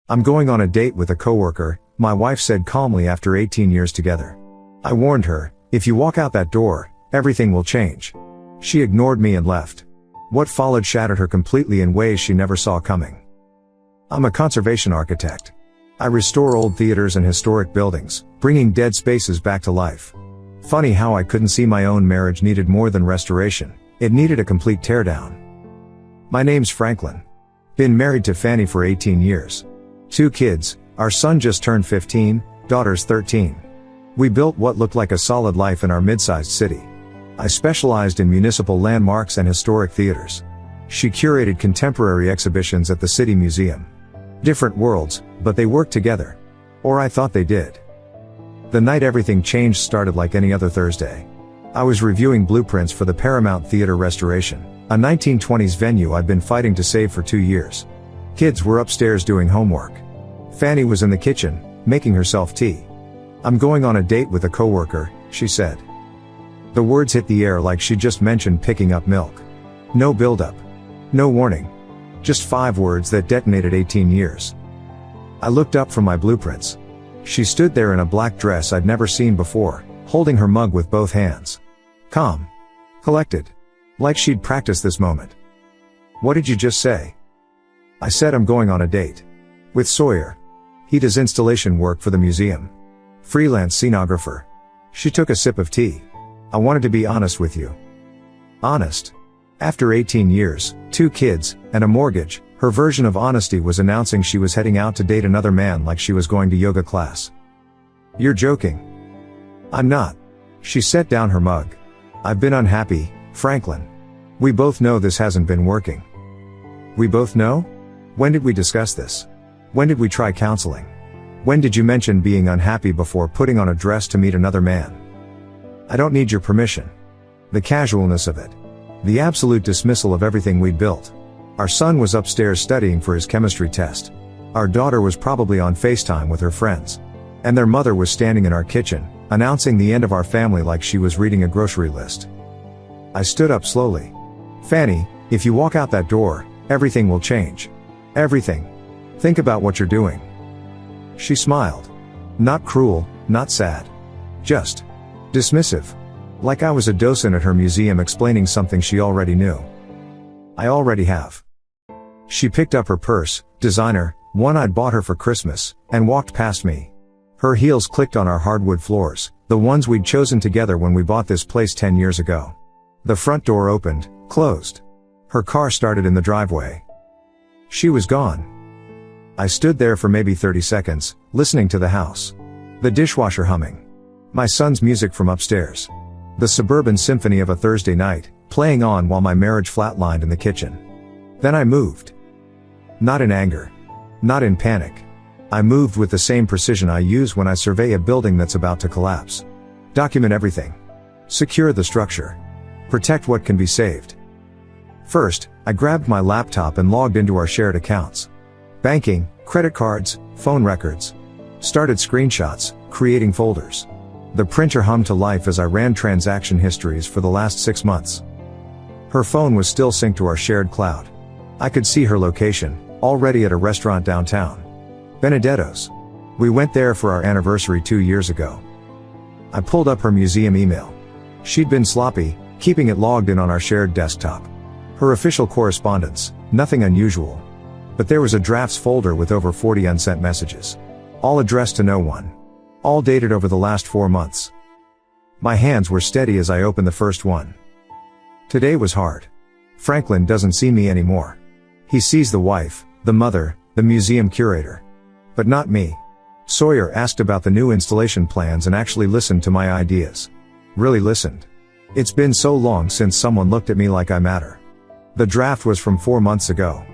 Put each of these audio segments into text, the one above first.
I'm going on a date with a coworker, my wife said calmly after 18 years together. I warned her, if you walk out that door, everything will change. She ignored me and left. What followed shattered her completely in ways she never saw coming. I'm a conservation architect. I restore old theaters and historic buildings, bringing dead spaces back to life. Funny how I couldn't see my own marriage needed more than restoration. It needed a complete teardown. My name's Franklin. Been married to Fanny for 18 years. 2 kids, our son just turned 15, daughter's 13. We built what looked like a solid life in our mid-sized city. I specialized in municipal landmarks and historic theaters. She curated contemporary exhibitions at the City Museum. Different worlds, but they worked together. Or I thought they did. The night everything changed started like any other Thursday. I was reviewing blueprints for the Paramount Theater restoration, a 1920s venue I'd been fighting to save for 2 years. Kids were upstairs doing homework. Fanny was in the kitchen, making herself tea. I'm going on a date with a coworker, she said. The words hit the air like she just mentioned picking up milk. No build-up. No warning. Just 5 words that detonated 18 years. I looked up from my blueprints. She stood there in a black dress I'd never seen before, holding her mug with both hands. Calm. Collected. Like she'd practiced this moment. What did you just say? I said I'm going on a date. With Sawyer. He does installation work for the museum. Freelance scenographer. She took a sip of tea. I wanted to be honest with you. Honest. After 18 years, 2 kids, and a mortgage, her version of honesty was announcing she was heading out to date another man like she was going to yoga class. You're joking. I'm not. She set down her mug. I've been unhappy, Franklin. We both know this hasn't been working. We both know? When did we discuss this? When did we try counseling? When did you mention being unhappy before putting on a dress to meet another man? I don't need your permission. The casualness of it. The absolute dismissal of everything we'd built. Our son was upstairs studying for his chemistry test. Our daughter was probably on FaceTime with her friends. And their mother was standing in our kitchen, announcing the end of our family like she was reading a grocery list. I stood up slowly. Fanny, if you walk out that door, everything will change. Everything. Think about what you're doing. She smiled. Not cruel, not sad. Just dismissive. Like I was a docent at her museum explaining something she already knew. I already have. She picked up her purse, designer, one I'd bought her for Christmas, and walked past me. Her heels clicked on our hardwood floors, the ones we'd chosen together when we bought this place 10 years ago. The front door opened, closed. Her car started in the driveway. She was gone. I stood there for maybe 30 seconds, listening to the house. The dishwasher humming. My son's music from upstairs. The suburban symphony of a Thursday night, playing on while my marriage flatlined in the kitchen. Then I moved. Not in anger. Not in panic. I moved with the same precision I use when I survey a building that's about to collapse. Document everything. Secure the structure. Protect what can be saved. First, I grabbed my laptop and logged into our shared accounts. Banking, credit cards, phone records. Started screenshots, creating folders. The printer hummed to life as I ran transaction histories for the last 6 months. Her phone was still synced to our shared cloud. I could see her location, already at a restaurant downtown. Benedetto's. We went there for our anniversary 2 years ago. I pulled up her museum email. She'd been sloppy, keeping it logged in on our shared desktop. Her official correspondence, nothing unusual. But there was a drafts folder with over 40 unsent messages. All addressed to no one. All dated over the last 4 months. My hands were steady as I opened the first one. Today was hard. Franklin doesn't see me anymore. He sees the wife, the mother, the museum curator. But not me. Sawyer asked about the new installation plans and actually listened to my ideas. Really listened. It's been so long since someone looked at me like I matter. The draft was from 4 months ago.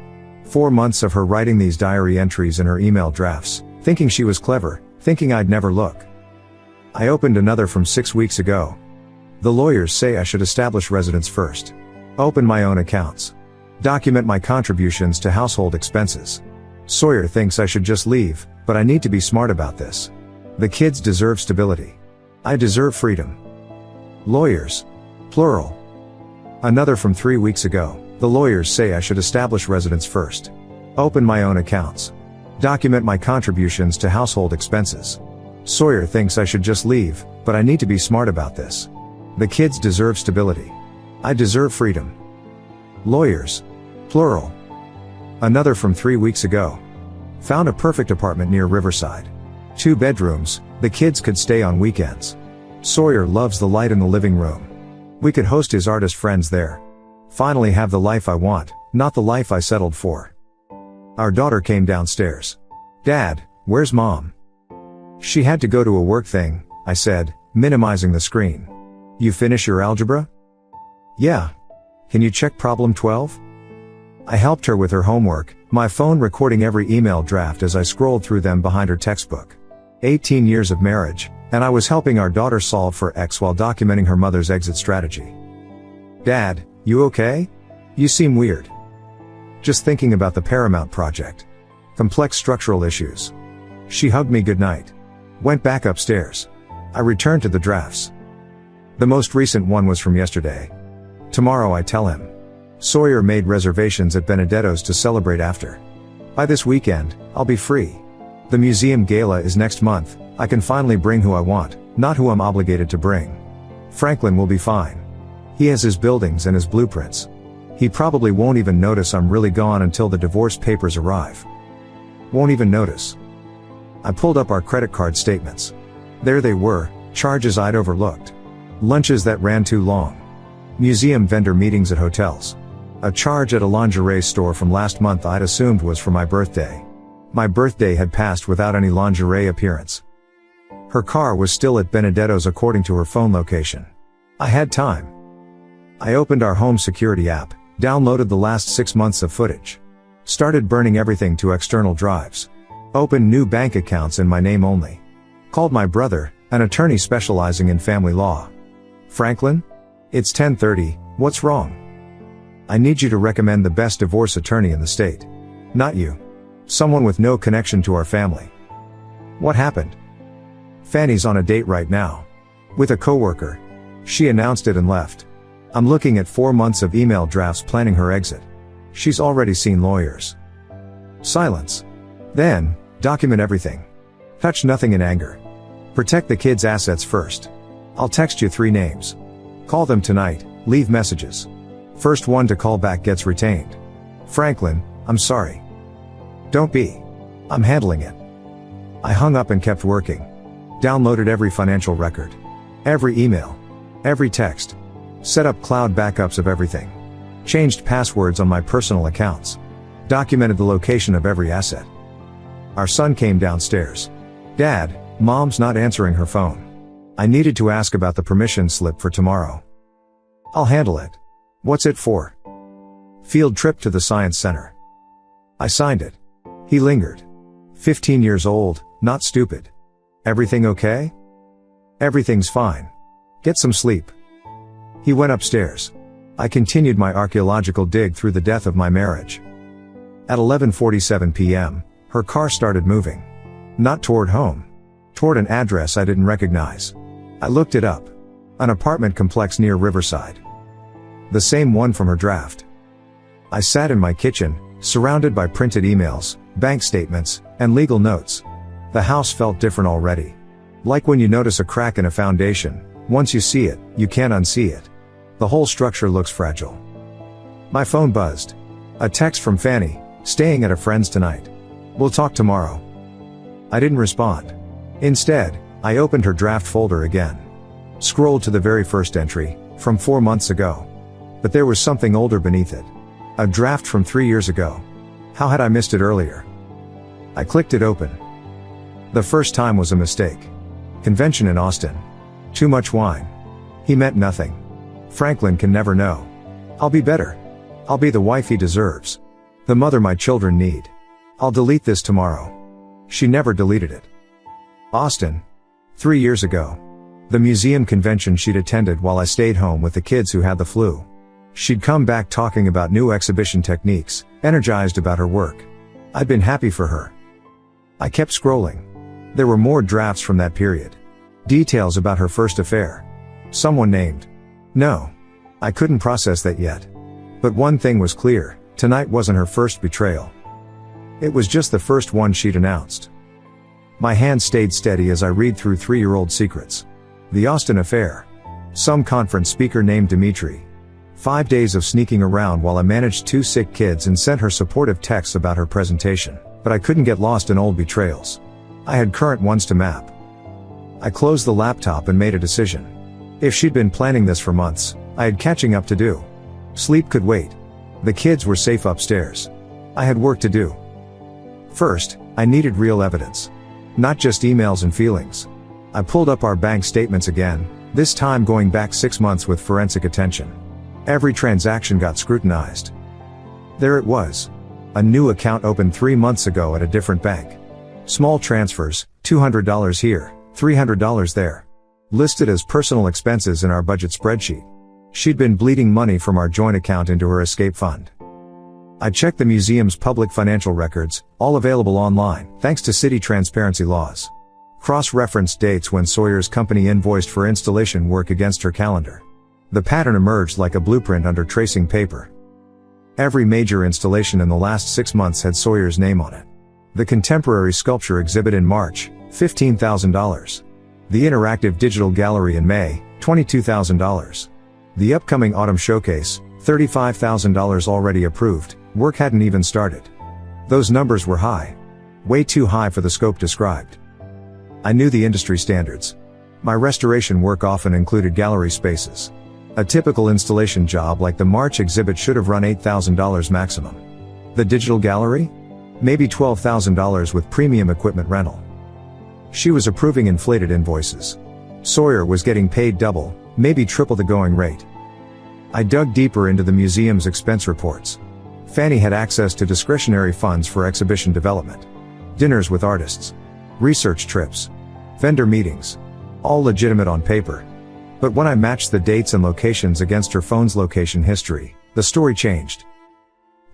4 months of her writing these diary entries in her email drafts, thinking she was clever, thinking I'd never look. I opened another from 6 weeks ago. The lawyers say I should establish residence first. Open my own accounts. Document my contributions to household expenses. Sawyer thinks I should just leave, but I need to be smart about this. The kids deserve stability. I deserve freedom. Lawyers. Plural. Another from 3 weeks ago. The lawyers say I should establish residence first. Open my own accounts. Document my contributions to household expenses. Sawyer thinks I should just leave, but I need to be smart about this. The kids deserve stability. I deserve freedom. Lawyers. Plural. Another from 3 weeks ago. Found a perfect apartment near Riverside. 2 bedrooms, the kids could stay on weekends. Sawyer loves the light in the living room. We could host his artist friends there. Finally have the life I want, not the life I settled for. Our daughter came downstairs. Dad, where's Mom? She had to go to a work thing, I said, minimizing the screen. You finish your algebra? Yeah. Can you check problem 12? I helped her with her homework, my phone recording every email draft as I scrolled through them behind her textbook. 18 years of marriage, and I was helping our daughter solve for X while documenting her mother's exit strategy. Dad, you okay? You seem weird. Just thinking about the Paramount project. Complex structural issues. She hugged me goodnight. Went back upstairs. I returned to the drafts. The most recent one was from yesterday. Tomorrow I tell him. Sawyer made reservations at Benedetto's to celebrate after. By this weekend, I'll be free. The museum gala is next month, I can finally bring who I want, not who I'm obligated to bring. Franklin will be fine. He has his buildings and his blueprints. He probably won't even notice I'm really gone until the divorce papers arrive. Won't even notice. I pulled up our credit card statements. There they were, charges I'd overlooked. Lunches that ran too long. Museum vendor meetings at hotels. A charge at a lingerie store from last month I'd assumed was for my birthday. My birthday had passed without any lingerie appearance. Her car was still at Benedetto's according to her phone location. I had time. I opened our home security app, downloaded the last 6 months of footage. Started burning everything to external drives. Opened new bank accounts in my name only. Called my brother, an attorney specializing in family law. Franklin? It's 10:30, what's wrong? I need you to recommend the best divorce attorney in the state. Not you. Someone with no connection to our family. What happened? Fanny's on a date right now. With a coworker. She announced it and left. I'm looking at 4 months of email drafts planning her exit. She's already seen lawyers. Silence. Then, document everything. Touch nothing in anger. Protect the kids' assets first. I'll text you 3 names. Call them tonight, leave messages. First one to call back gets retained. Franklin, I'm sorry. Don't be. I'm handling it. I hung up and kept working. Downloaded every financial record. Every email. Every text. Set up cloud backups of everything. Changed passwords on my personal accounts. Documented the location of every asset. Our son came downstairs. Dad, Mom's not answering her phone. I needed to ask about the permission slip for tomorrow. I'll handle it. What's it for? Field trip to the science center. I signed it. He lingered. 15 years old, not stupid. Everything okay? Everything's fine. Get some sleep. He went upstairs. I continued my archaeological dig through the death of my marriage. At 11:47 p.m., her car started moving. Not toward home. Toward an address I didn't recognize. I looked it up. An apartment complex near Riverside. The same one from her draft. I sat in my kitchen, surrounded by printed emails, bank statements, and legal notes. The house felt different already. Like when you notice a crack in a foundation, once you see it, you can't unsee it. The whole structure looks fragile. My phone buzzed. A text from Fanny, staying at a friend's tonight. We'll talk tomorrow. I didn't respond. Instead, I opened her draft folder again. Scrolled to the very first entry, from 4 months ago. But there was something older beneath it. A draft from 3 years ago. How had I missed it earlier? I clicked it open. The first time was a mistake. Convention in Austin. Too much wine. He meant nothing. Franklin can never know. I'll be better. I'll be the wife he deserves. The mother my children need. I'll delete this tomorrow. She never deleted it. Austin. 3 years ago. The museum convention she'd attended while I stayed home with the kids who had the flu. She'd come back talking about new exhibition techniques, energized about her work. I'd been happy for her. I kept scrolling. There were more drafts from that period. Details about her first affair. Someone named. No. I couldn't process that yet. But one thing was clear, tonight wasn't her first betrayal. It was just the first one she'd announced. My hand stayed steady as I read through 3-year-old secrets. The Austin affair. Some conference speaker named Dimitri. 5 days of sneaking around while I managed 2 sick kids and sent her supportive texts about her presentation, but I couldn't get lost in old betrayals. I had current ones to map. I closed the laptop and made a decision. If she'd been planning this for months, I had catching up to do. Sleep could wait. The kids were safe upstairs. I had work to do. First, I needed real evidence. Not just emails and feelings. I pulled up our bank statements again, this time going back 6 months with forensic attention. Every transaction got scrutinized. There it was. A new account opened 3 months ago at a different bank. Small transfers, $200 here, $300 there. Listed as personal expenses in our budget spreadsheet. She'd been bleeding money from our joint account into her escape fund. I checked the museum's public financial records, all available online, thanks to city transparency laws. Cross-referenced dates when Sawyer's company invoiced for installation work against her calendar. The pattern emerged like a blueprint under tracing paper. Every major installation in the last 6 months had Sawyer's name on it. The contemporary sculpture exhibit in March, $15,000. The interactive digital gallery in May, $22,000. The upcoming autumn showcase, $35,000 already approved, work hadn't even started. Those numbers were high. Way too high for the scope described. I knew the industry standards. My restoration work often included gallery spaces. A typical installation job like the March exhibit should have run $8,000 maximum. The digital gallery? Maybe $12,000 with premium equipment rental. She was approving inflated invoices. Sawyer was getting paid double, maybe triple the going rate. I dug deeper into the museum's expense reports. Fanny had access to discretionary funds for exhibition development. Dinners with artists. Research trips. Vendor meetings. All legitimate on paper. But when I matched the dates and locations against her phone's location history, the story changed.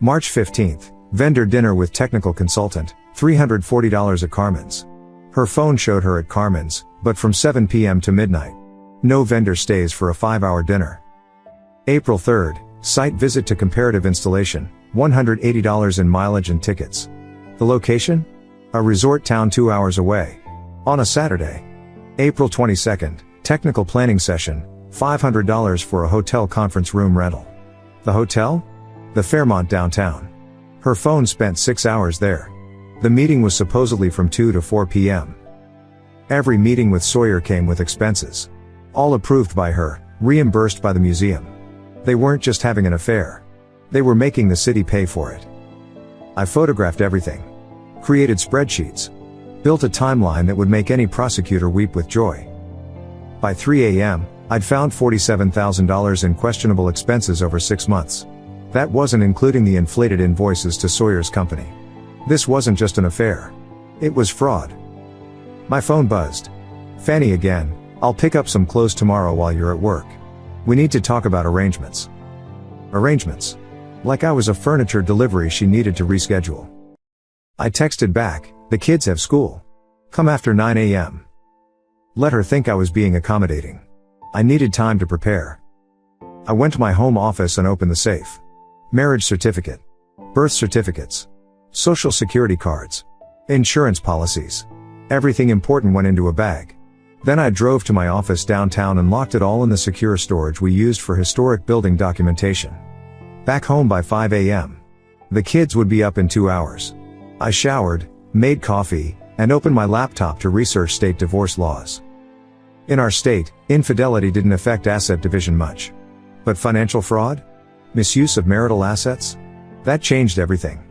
March 15th, vendor dinner with technical consultant, $340 at Carmen's. Her phone showed her at Carmen's, but from 7 p.m. to midnight. No vendor stays for a 5-hour dinner. April 3rd, site visit to comparative installation, $180 in mileage and tickets. The location? A resort town 2 hours away. On a Saturday. April 22nd, technical planning session, $500 for a hotel conference room rental. The hotel? The Fairmont downtown. Her phone spent 6 hours there. The meeting was supposedly from 2 to 4 p.m. Every meeting with Sawyer came with expenses. All approved by her, reimbursed by the museum. They weren't just having an affair. They were making the city pay for it. I photographed everything. Created spreadsheets. Built a timeline that would make any prosecutor weep with joy. By 3 a.m., I'd found $47,000 in questionable expenses over 6 months. That wasn't including the inflated invoices to Sawyer's company. This wasn't just an affair. It was fraud. My phone buzzed. Fanny again, I'll pick up some clothes tomorrow while you're at work. We need to talk about arrangements. Arrangements. Like I was a furniture delivery she needed to reschedule. I texted back, the kids have school. Come after 9 a.m. Let her think I was being accommodating. I needed time to prepare. I went to my home office and opened the safe. Marriage certificate. Birth certificates. Social security cards. Insurance policies. Everything important went into a bag. Then I drove to my office downtown and locked it all in the secure storage we used for historic building documentation. Back home by 5 a.m. The kids would be up in 2 hours. I showered, made coffee, and opened my laptop to research state divorce laws. In our state, infidelity didn't affect asset division much. But financial fraud? Misuse of marital assets? That changed everything.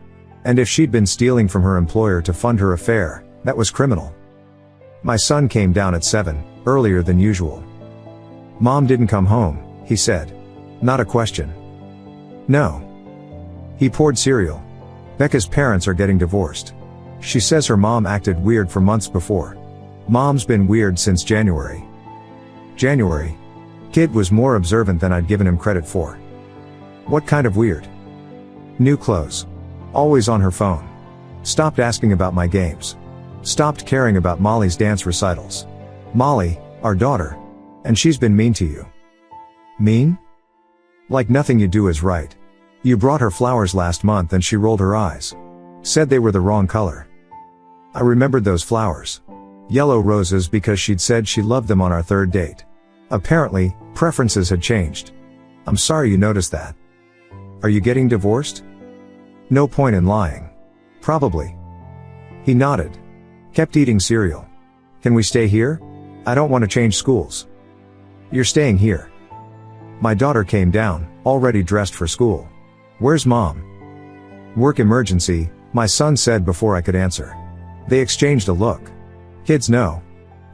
And if she'd been stealing from her employer to fund her affair, that was criminal. My son came down at 7, earlier than usual. Mom didn't come home, he said. Not a question. No. He poured cereal. Becca's parents are getting divorced. She says her mom acted weird for months before. Mom's been weird since January. January? Kid was more observant than I'd given him credit for. What kind of weird? New clothes. Always on her phone. Stopped asking about my games. Stopped caring about Molly's dance recitals. Molly, our daughter. And she's been mean to you. Mean? Like nothing you do is right. You brought her flowers last month and she rolled her eyes. Said they were the wrong color. I remembered those flowers. Yellow roses, because she'd said she loved them on our third date. Apparently, preferences had changed. I'm sorry you noticed that. Are you getting divorced? No point in lying. Probably. He nodded. Kept eating cereal. Can we stay here? I don't want to change schools. You're staying here. My daughter came down, already dressed for school. Where's mom? Work emergency, my son said before I could answer. They exchanged a look. Kids know.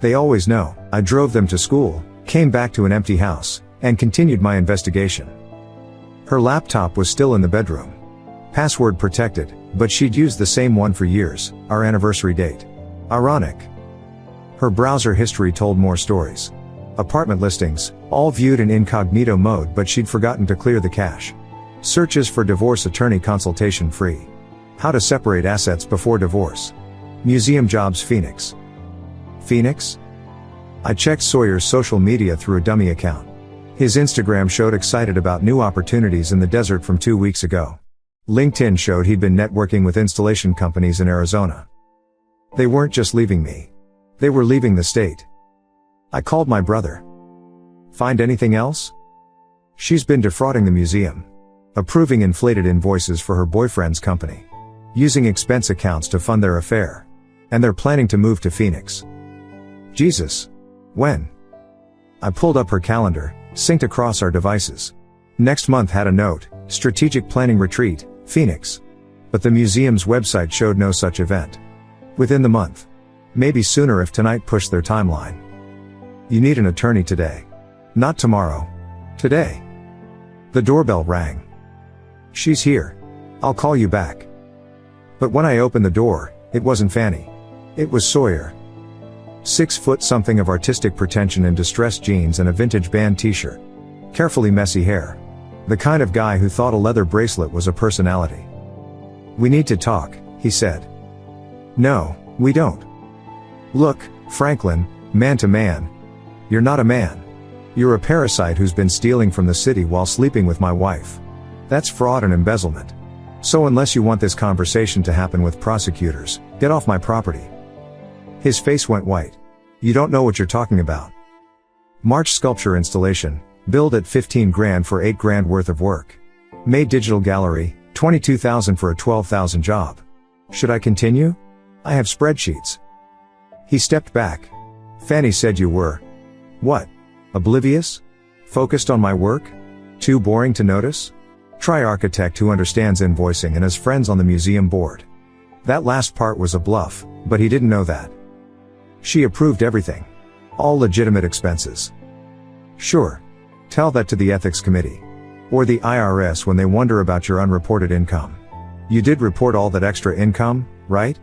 They always know. I drove them to school, came back to an empty house, and continued my investigation. Her laptop was still in the bedroom. Password protected, but she'd used the same one for years, our anniversary date. Ironic. Her browser history told more stories. Apartment listings, all viewed in incognito mode, but she'd forgotten to clear the cache. Searches for divorce attorney consultation free. How to separate assets before divorce. Museum jobs Phoenix. Phoenix? I checked Sawyer's social media through a dummy account. His Instagram showed excited about new opportunities in the desert from 2 weeks ago. LinkedIn showed he'd been networking with installation companies in Arizona. They weren't just leaving me. They were leaving the state. I called my brother. Find anything else? She's been defrauding the museum. Approving inflated invoices for her boyfriend's company. Using expense accounts to fund their affair. And they're planning to move to Phoenix. Jesus. When? I pulled up her calendar, synced across our devices. Next month had a note, strategic planning retreat, Phoenix. But the museum's website showed no such event. Within the month. Maybe sooner if tonight pushed their timeline. You need an attorney today. Not tomorrow. Today. The doorbell rang. She's here. I'll call you back. But when I opened the door, it wasn't Fanny. It was Sawyer. 6 foot something of artistic pretension in distressed jeans and a vintage band t-shirt. Carefully messy hair. The kind of guy who thought a leather bracelet was a personality. We need to talk, he said. No, we don't. Look, Franklin, man to man. You're not a man. You're a parasite who's been stealing from the city while sleeping with my wife. That's fraud and embezzlement. So unless you want this conversation to happen with prosecutors, get off my property. His face went white. You don't know what you're talking about. March sculpture installation, billed at 15 grand for 8 grand worth of work. May digital gallery, 22,000 for a 12,000 job. Should I continue? I have spreadsheets. He stepped back. Fanny said you were. What? Oblivious? Focused on my work? Too boring to notice? Try architect who understands invoicing and has friends on the museum board. That last part was a bluff, but he didn't know that. She approved everything. All legitimate expenses. Sure. Tell that to the ethics committee. Or the IRS when they wonder about your unreported income. You did report all that extra income, right?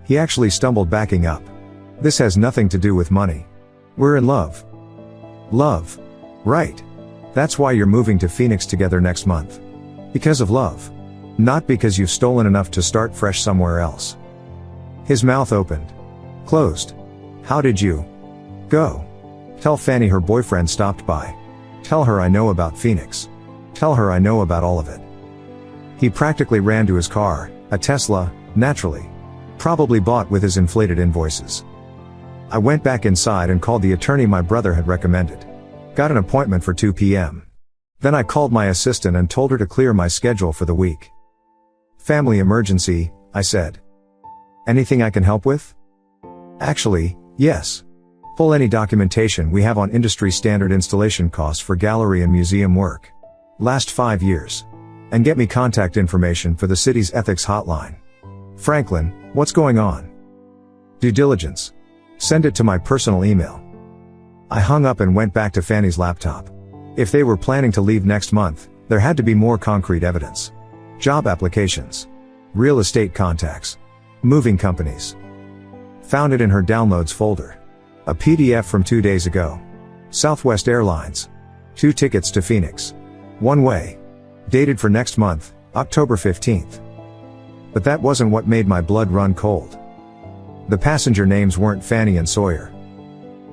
He actually stumbled backing up. This has nothing to do with money. We're in love. Love. Right. That's why you're moving to Phoenix together next month. Because of love. Not because you've stolen enough to start fresh somewhere else. His mouth opened. Closed. How did you? Go. Tell Fanny her boyfriend stopped by. Tell her I know about Phoenix. Tell her I know about all of it. He practically ran to his car, a Tesla, naturally. Probably bought with his inflated invoices. I went back inside and called the attorney my brother had recommended. Got an appointment for 2 p.m. Then I called my assistant and told her to clear my schedule for the week. Family emergency, I said. Anything I can help with? Actually, yes. Pull any documentation we have on industry standard installation costs for gallery and museum work. Last 5 years. And get me contact information for the city's ethics hotline. Franklin, what's going on? Due diligence. Send it to my personal email. I hung up and went back to Fanny's laptop. If they were planning to leave next month, there had to be more concrete evidence. Job applications. Real estate contacts. Moving companies. Found it in her downloads folder. A PDF from 2 days ago. Southwest Airlines. 2 tickets to Phoenix. One way. Dated for next month, October 15th. But that wasn't what made my blood run cold. The passenger names weren't Fanny and Sawyer.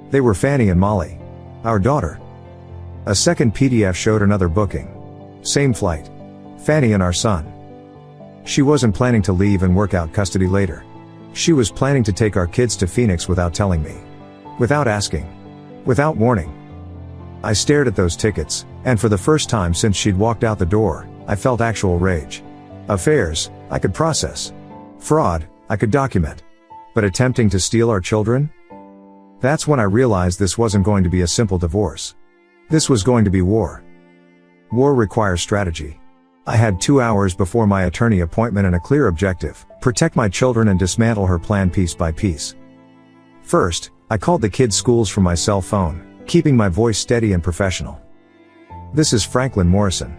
They were Fanny and Molly. Our daughter. A second PDF showed another booking. Same flight. Fanny and our son. She wasn't planning to leave and work out custody later. She was planning to take our kids to Phoenix without telling me. Without asking. Without warning. I stared at those tickets, and for the first time since she'd walked out the door, I felt actual rage. Affairs, I could process. Fraud, I could document. But attempting to steal our children? That's when I realized this wasn't going to be a simple divorce. This was going to be war. War requires strategy. I had 2 hours before my attorney appointment and a clear objective: protect my children and dismantle her plan piece by piece. First, I called the kids' schools from my cell phone, keeping my voice steady and professional. "This is Franklin Morrison.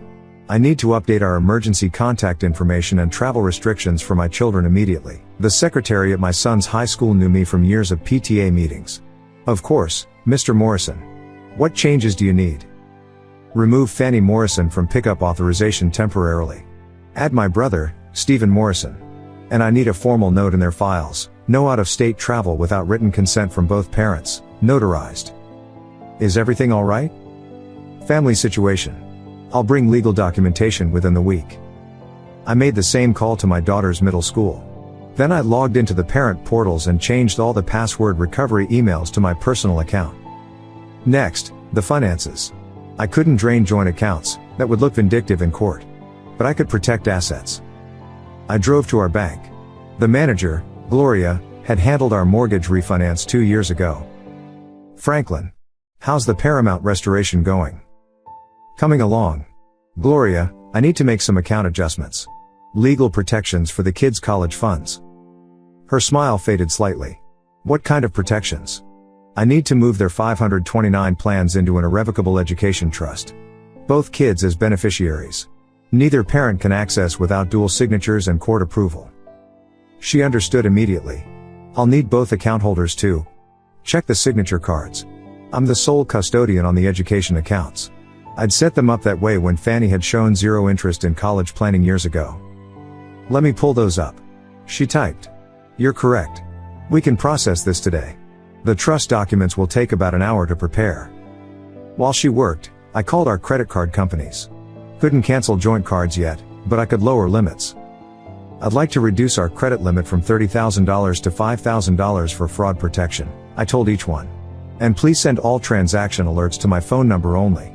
I need to update our emergency contact information and travel restrictions for my children immediately. The secretary at my son's high school knew me from years of PTA meetings." "Of course, Mr. Morrison. What changes do you need?" "Remove Fanny Morrison from pickup authorization temporarily. Add my brother, Stephen Morrison. And I need a formal note in their files: no out-of-state travel without written consent from both parents, notarized." "Is everything all right?" "Family situation. I'll bring legal documentation within the week." I made the same call to my daughter's middle school. Then I logged into the parent portals and changed all the password recovery emails to my personal account. Next, the finances. I couldn't drain joint accounts, that would look vindictive in court. But I could protect assets. I drove to our bank. The manager, Gloria, had handled our mortgage refinance 2 years ago. "Franklin. How's the Paramount restoration going?" "Coming along. Gloria, I need to make some account adjustments. Legal protections for the kids' college funds." Her smile faded slightly. "What kind of protections?" "I need to move their 529 plans into an irrevocable education trust. Both kids as beneficiaries. Neither parent can access without dual signatures and court approval." She understood immediately. "I'll need both account holders too. Check the signature cards. I'm the sole custodian on the education accounts. I'd set them up that way when Fanny had shown zero interest in college planning years ago." "Let me pull those up." She typed. "You're correct. We can process this today. The trust documents will take about an hour to prepare." While she worked, I called our credit card companies. Couldn't cancel joint cards yet, but I could lower limits. "I'd like to reduce our credit limit from $30,000 to $5,000 for fraud protection," I told each one. "And please send all transaction alerts to my phone number only."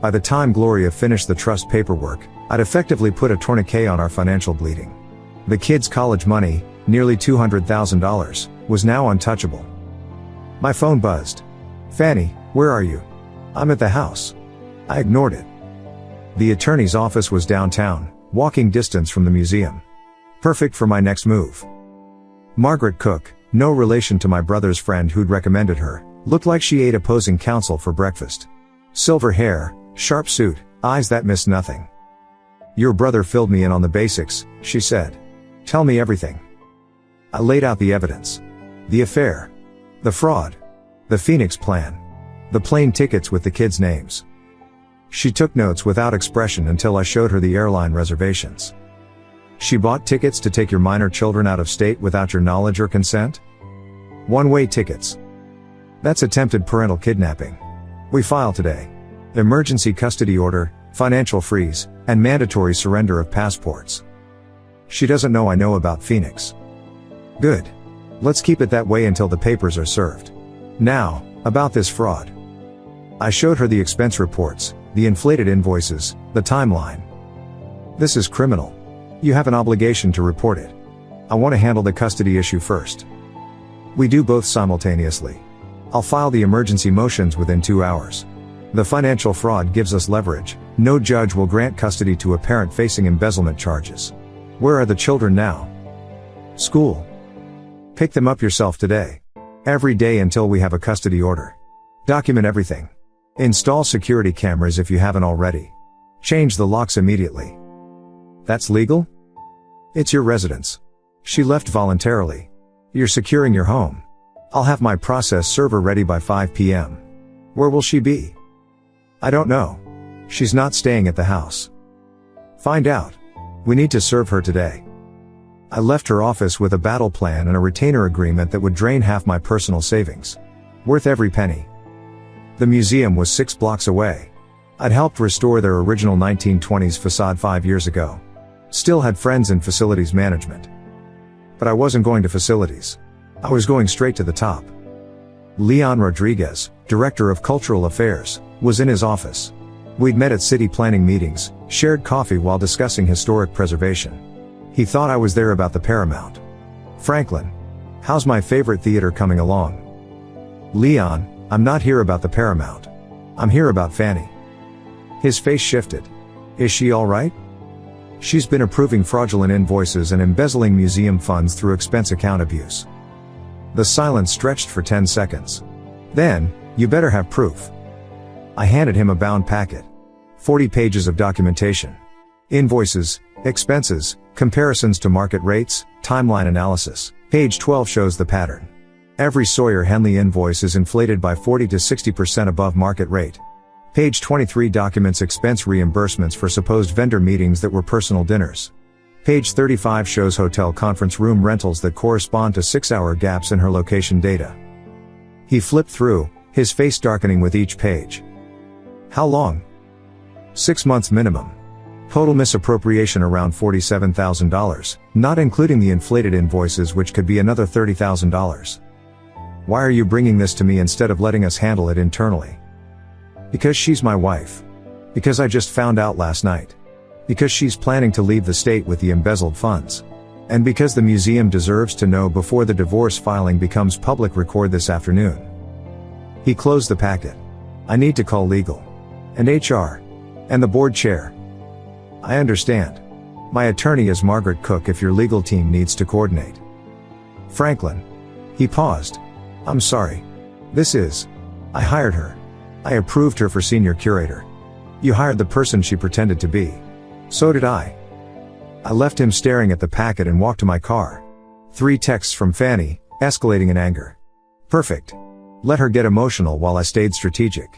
By the time Gloria finished the trust paperwork, I'd effectively put a tourniquet on our financial bleeding. The kids' college money, nearly $200,000, was now untouchable. My phone buzzed. "Fanny, where are you?" "I'm at the house." I ignored it. The attorney's office was downtown, walking distance from the museum. Perfect for my next move. Margaret Cook, no relation to my brother's friend who'd recommended her, looked like she ate opposing counsel for breakfast. Silver hair, sharp suit, eyes that missed nothing. "Your brother filled me in on the basics," she said. "Tell me everything." I laid out the evidence. The affair. The fraud. The Phoenix plan. The plane tickets with the kids' names. She took notes without expression until I showed her the airline reservations. "She bought tickets to take your minor children out of state without your knowledge or consent?" "One-way tickets." "That's attempted parental kidnapping. We file today. Emergency custody order, financial freeze, and mandatory surrender of passports." "She doesn't know I know about Phoenix." "Good. Let's keep it that way until the papers are served. Now, about this fraud." I showed her the expense reports, the inflated invoices, the timeline. "This is criminal. You have an obligation to report it. I want to handle the custody issue first." "We do both simultaneously. I'll file the emergency motions within 2 hours. The financial fraud gives us leverage. No judge will grant custody to a parent facing embezzlement charges." "Where are the children now?" "School." "Pick them up yourself today. Every day until we have a custody order. Document everything. Install security cameras if you haven't already. Change the locks immediately." "That's legal?" "It's your residence. She left voluntarily. You're securing your home. I'll have my process server ready by 5 p.m. Where will she be?" "I don't know. She's not staying at the house." "Find out. We need to serve her today." I left her office with a battle plan and a retainer agreement that would drain half my personal savings. Worth every penny. The museum was 6 blocks away. I'd helped restore their original 1920s facade 5 years ago. Still had friends in facilities management. But I wasn't going to facilities. I was going straight to the top. Leon Rodriguez, Director of Cultural Affairs, was in his office. We'd met at city planning meetings, shared coffee while discussing historic preservation. He thought I was there about the Paramount. Franklin, how's my favorite theater coming along? Leon, I'm not here about the Paramount. I'm here about Fanny. His face shifted. Is she all right? She's been approving fraudulent invoices and embezzling museum funds through expense account abuse. The silence stretched for 10 seconds. Then, you better have proof. I handed him a bound packet. 40 pages of documentation. Invoices, expenses, comparisons to market rates, timeline analysis. Page 12 shows the pattern. Every Sawyer Henley invoice is inflated by 40 to 60% above market rate. Page 23 documents expense reimbursements for supposed vendor meetings that were personal dinners. Page 35 shows hotel conference room rentals that correspond to 6-hour gaps in her location data. He flipped through, his face darkening with each page. How long? 6 months minimum. Total misappropriation around $47,000, not including the inflated invoices, which could be another $30,000. Why are you bringing this to me instead of letting us handle it internally? Because she's my wife. Because I just found out last night. Because she's planning to leave the state with the embezzled funds. And because the museum deserves to know before the divorce filing becomes public record this afternoon. He closed the packet. I need to call legal. And HR. And the board chair. I understand. My attorney is Margaret Cook if your legal team needs to coordinate. Franklin. He paused. I'm sorry. I hired her. I approved her for senior curator. You hired the person she pretended to be. So did I. I left him staring at the packet and walked to my car. 3 texts from Fanny, escalating in anger. Perfect. Let her get emotional while I stayed strategic.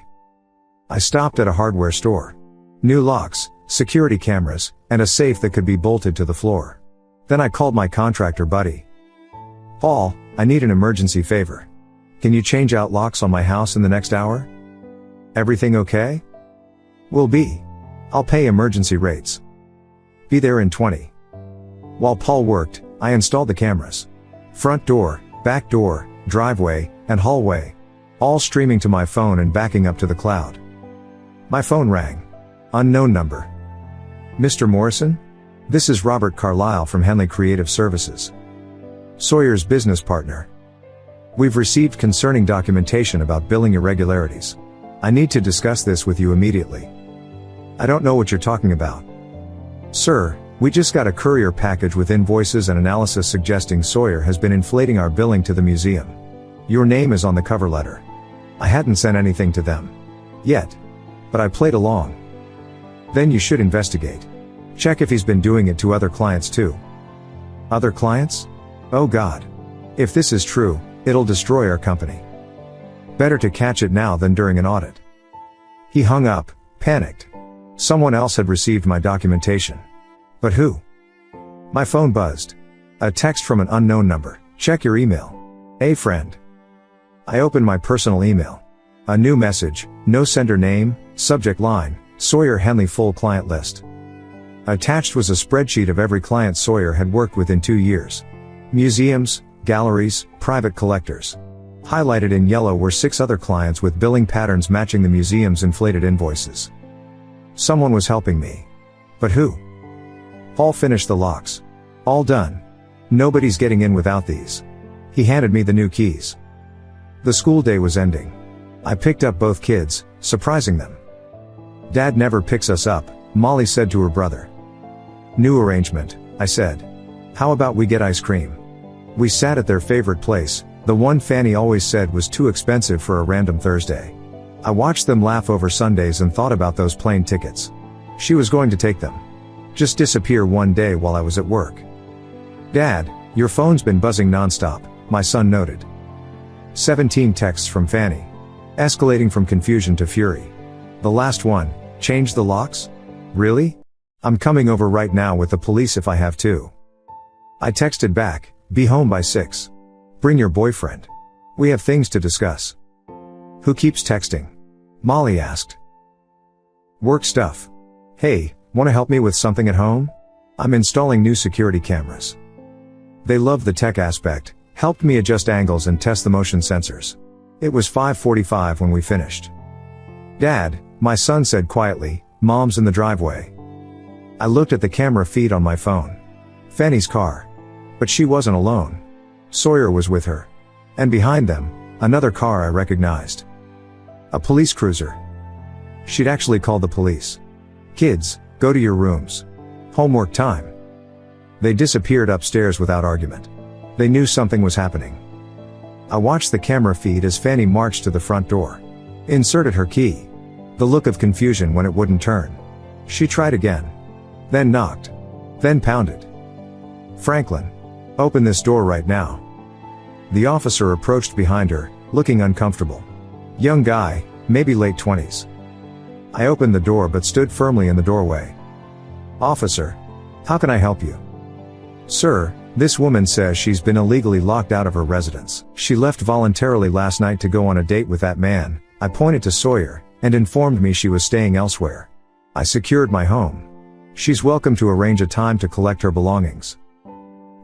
I stopped at a hardware store. New locks, security cameras, and a safe that could be bolted to the floor. Then I called my contractor buddy. Paul, I need an emergency favor. Can you change out locks on my house in the next hour? Everything okay? Will be. I'll pay emergency rates. Be there in 20. While Paul worked, I installed the cameras. Front door, back door, driveway, and hallway. All streaming to my phone and backing up to the cloud. My phone rang. Unknown number. Mr. Morrison? This is Robert Carlyle from Henley Creative Services. Sawyer's business partner. We've received concerning documentation about billing irregularities. I need to discuss this with you immediately. I don't know what you're talking about. Sir, we just got a courier package with invoices and analysis suggesting Sawyer has been inflating our billing to the museum. Your name is on the cover letter. I hadn't sent anything to them. Yet. But I played along. Then you should investigate. Check if he's been doing it to other clients too. Other clients? Oh God. If this is true, it'll destroy our company. Better to catch it now than during an audit. He hung up, panicked. Someone else had received my documentation. But who? My phone buzzed. A text from an unknown number. Check your email. A friend. I opened my personal email. A new message, no sender name, subject line, Sawyer Henley full client list. Attached was a spreadsheet of every client Sawyer had worked with in 2 years. Museums, galleries, private collectors. Highlighted in yellow were 6 other clients with billing patterns matching the museum's inflated invoices. Someone was helping me. But who? Paul finished the locks. All done. Nobody's getting in without these. He handed me the new keys. The school day was ending. I picked up both kids, surprising them. Dad never picks us up, Molly said to her brother. New arrangement, I said. How about we get ice cream? We sat at their favorite place, the one Fanny always said was too expensive for a random Thursday. I watched them laugh over Sundays and thought about those plane tickets. She was going to take them. Just disappear one day while I was at work. Dad, your phone's been buzzing nonstop, my son noted. 17 texts from Fanny. Escalating from confusion to fury. The last one, change the locks? Really? I'm coming over right now with the police if I have to. I texted back, be home by 6. Bring your boyfriend. We have things to discuss. Who keeps texting? Molly asked. Work stuff. Hey, wanna help me with something at home? I'm installing new security cameras. They loved the tech aspect, helped me adjust angles and test the motion sensors. It was 5:45 when we finished. Dad, my son said quietly, Mom's in the driveway. I looked at the camera feed on my phone. Fanny's car. But she wasn't alone. Sawyer was with her. And behind them, another car I recognized. A police cruiser. She'd actually called the police. Kids, go to your rooms. Homework time. They disappeared upstairs without argument. They knew something was happening. I watched the camera feed as Fanny marched to the front door. Inserted her key. The look of confusion when it wouldn't turn. She tried again. Then knocked. Then pounded. Franklin. Open this door right now. The officer approached behind her, looking uncomfortable. Young guy, maybe late 20s. I opened the door but stood firmly in the doorway. Officer. How can I help you? Sir, this woman says she's been illegally locked out of her residence. She left voluntarily last night to go on a date with that man. I pointed to Sawyer, and informed me she was staying elsewhere. I secured my home. She's welcome to arrange a time to collect her belongings.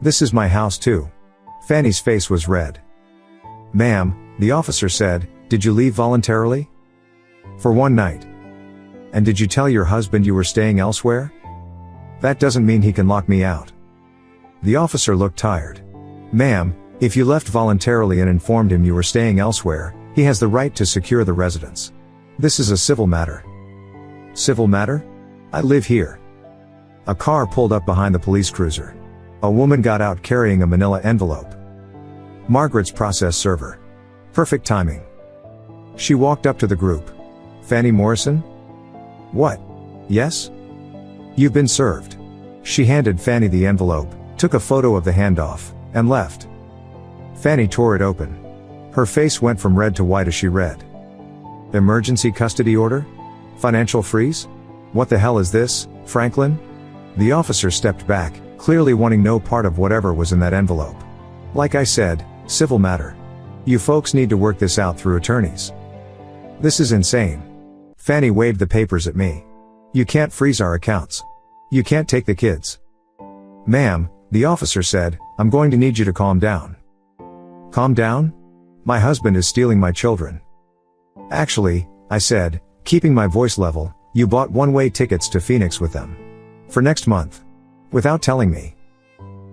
This is my house too. Fanny's face was red. Ma'am, the officer said, did you leave voluntarily? For one night. And did you tell your husband you were staying elsewhere? That doesn't mean he can lock me out. The officer looked tired. Ma'am, if you left voluntarily and informed him you were staying elsewhere, he has the right to secure the residence. This is a civil matter. Civil matter? I live here. A car pulled up behind the police cruiser. A woman got out carrying a manila envelope. Margaret's process server. Perfect timing. She walked up to the group. Fanny Morrison? What? Yes? You've been served. She handed Fanny the envelope, took a photo of the handoff, and left. Fanny tore it open. Her face went from red to white as she read. Emergency custody order? Financial freeze? What the hell is this, Franklin? The officer stepped back, clearly wanting no part of whatever was in that envelope. Like I said, civil matter. You folks need to work this out through attorneys. This is insane. Fanny waved the papers at me. You can't freeze our accounts. You can't take the kids. Ma'am, the officer said, I'm going to need you to calm down. Calm down? My husband is stealing my children. Actually, I said, keeping my voice level, you bought one-way tickets to Phoenix with them. For next month. Without telling me.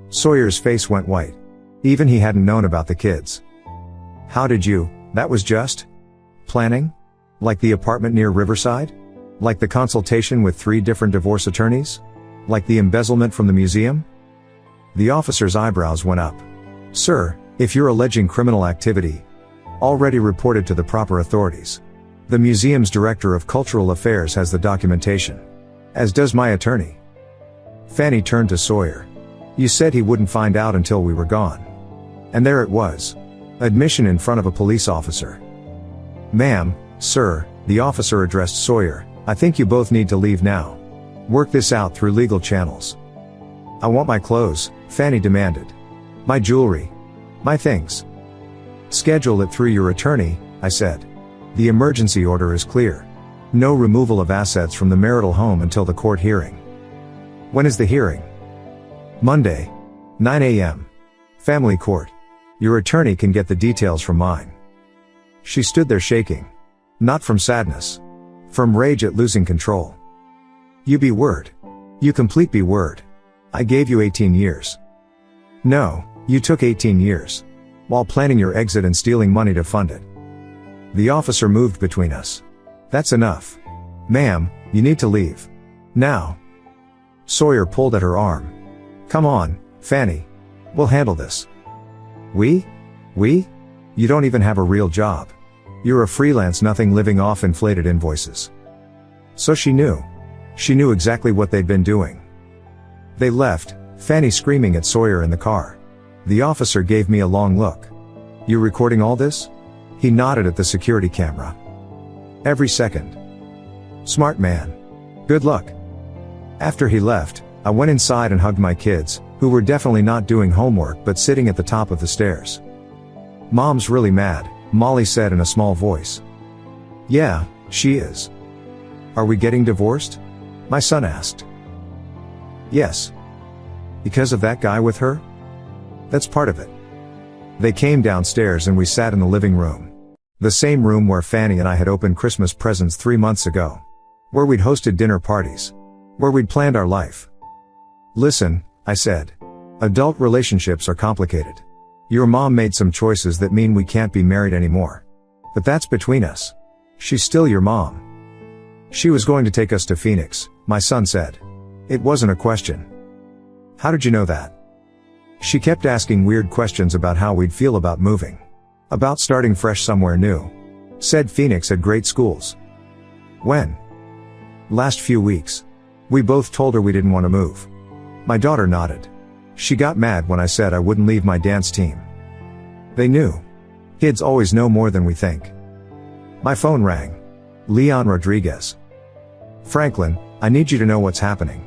Sawyer's face went white. Even he hadn't known about the kids. How did you? That was just planning? Like the apartment near Riverside? Like the consultation with 3 different divorce attorneys? Like the embezzlement from the museum? The officer's eyebrows went up. Sir, if you're alleging criminal activity, already reported to the proper authorities. The museum's director of cultural affairs has the documentation. As does my attorney. Fanny turned to Sawyer. You said he wouldn't find out until we were gone. And there it was. Admission in front of a police officer. Ma'am, sir, the officer addressed Sawyer, I think you both need to leave now. Work this out through legal channels. I want my clothes, Fanny demanded. My jewelry. My things. Schedule it through your attorney, I said. The emergency order is clear. No removal of assets from the marital home until the court hearing. When is the hearing? Monday. 9 a.m. Family court. Your attorney can get the details from mine. She stood there shaking. Not from sadness. From rage at losing control. You be word. You complete be word. I gave you 18 years. No, you took 18 years. While planning your exit and stealing money to fund it. The officer moved between us. That's enough. Ma'am, you need to leave. Now. Sawyer pulled at her arm. Come on, Fanny. We'll handle this. We? You don't even have a real job. You're a freelance nothing living off inflated invoices. So she knew. She knew exactly what they'd been doing. They left, Fanny screaming at Sawyer in the car. The officer gave me a long look. You recording all this? He nodded at the security camera. Every second. Smart man. Good luck. After he left, I went inside and hugged my kids, who were definitely not doing homework but sitting at the top of the stairs. Mom's really mad, Molly said in a small voice. Yeah, she is. Are we getting divorced? My son asked. Yes. Because of that guy with her? That's part of it. They came downstairs and we sat in the living room. The same room where Fanny and I had opened Christmas presents 3 months ago. Where we'd hosted dinner parties. Where we'd planned our life. Listen, I said. Adult relationships are complicated. Your mom made some choices that mean we can't be married anymore. But that's between us. She's still your mom. She was going to take us to Phoenix, my son said. It wasn't a question. How did you know that? She kept asking weird questions about how we'd feel about moving. About starting fresh somewhere new. Said Phoenix had great schools. When? Last few weeks. We both told her we didn't want to move. My daughter nodded. She got mad when I said I wouldn't leave my dance team. They knew. Kids always know more than we think. My phone rang. Leon Rodriguez. Franklin, I need you to know what's happening.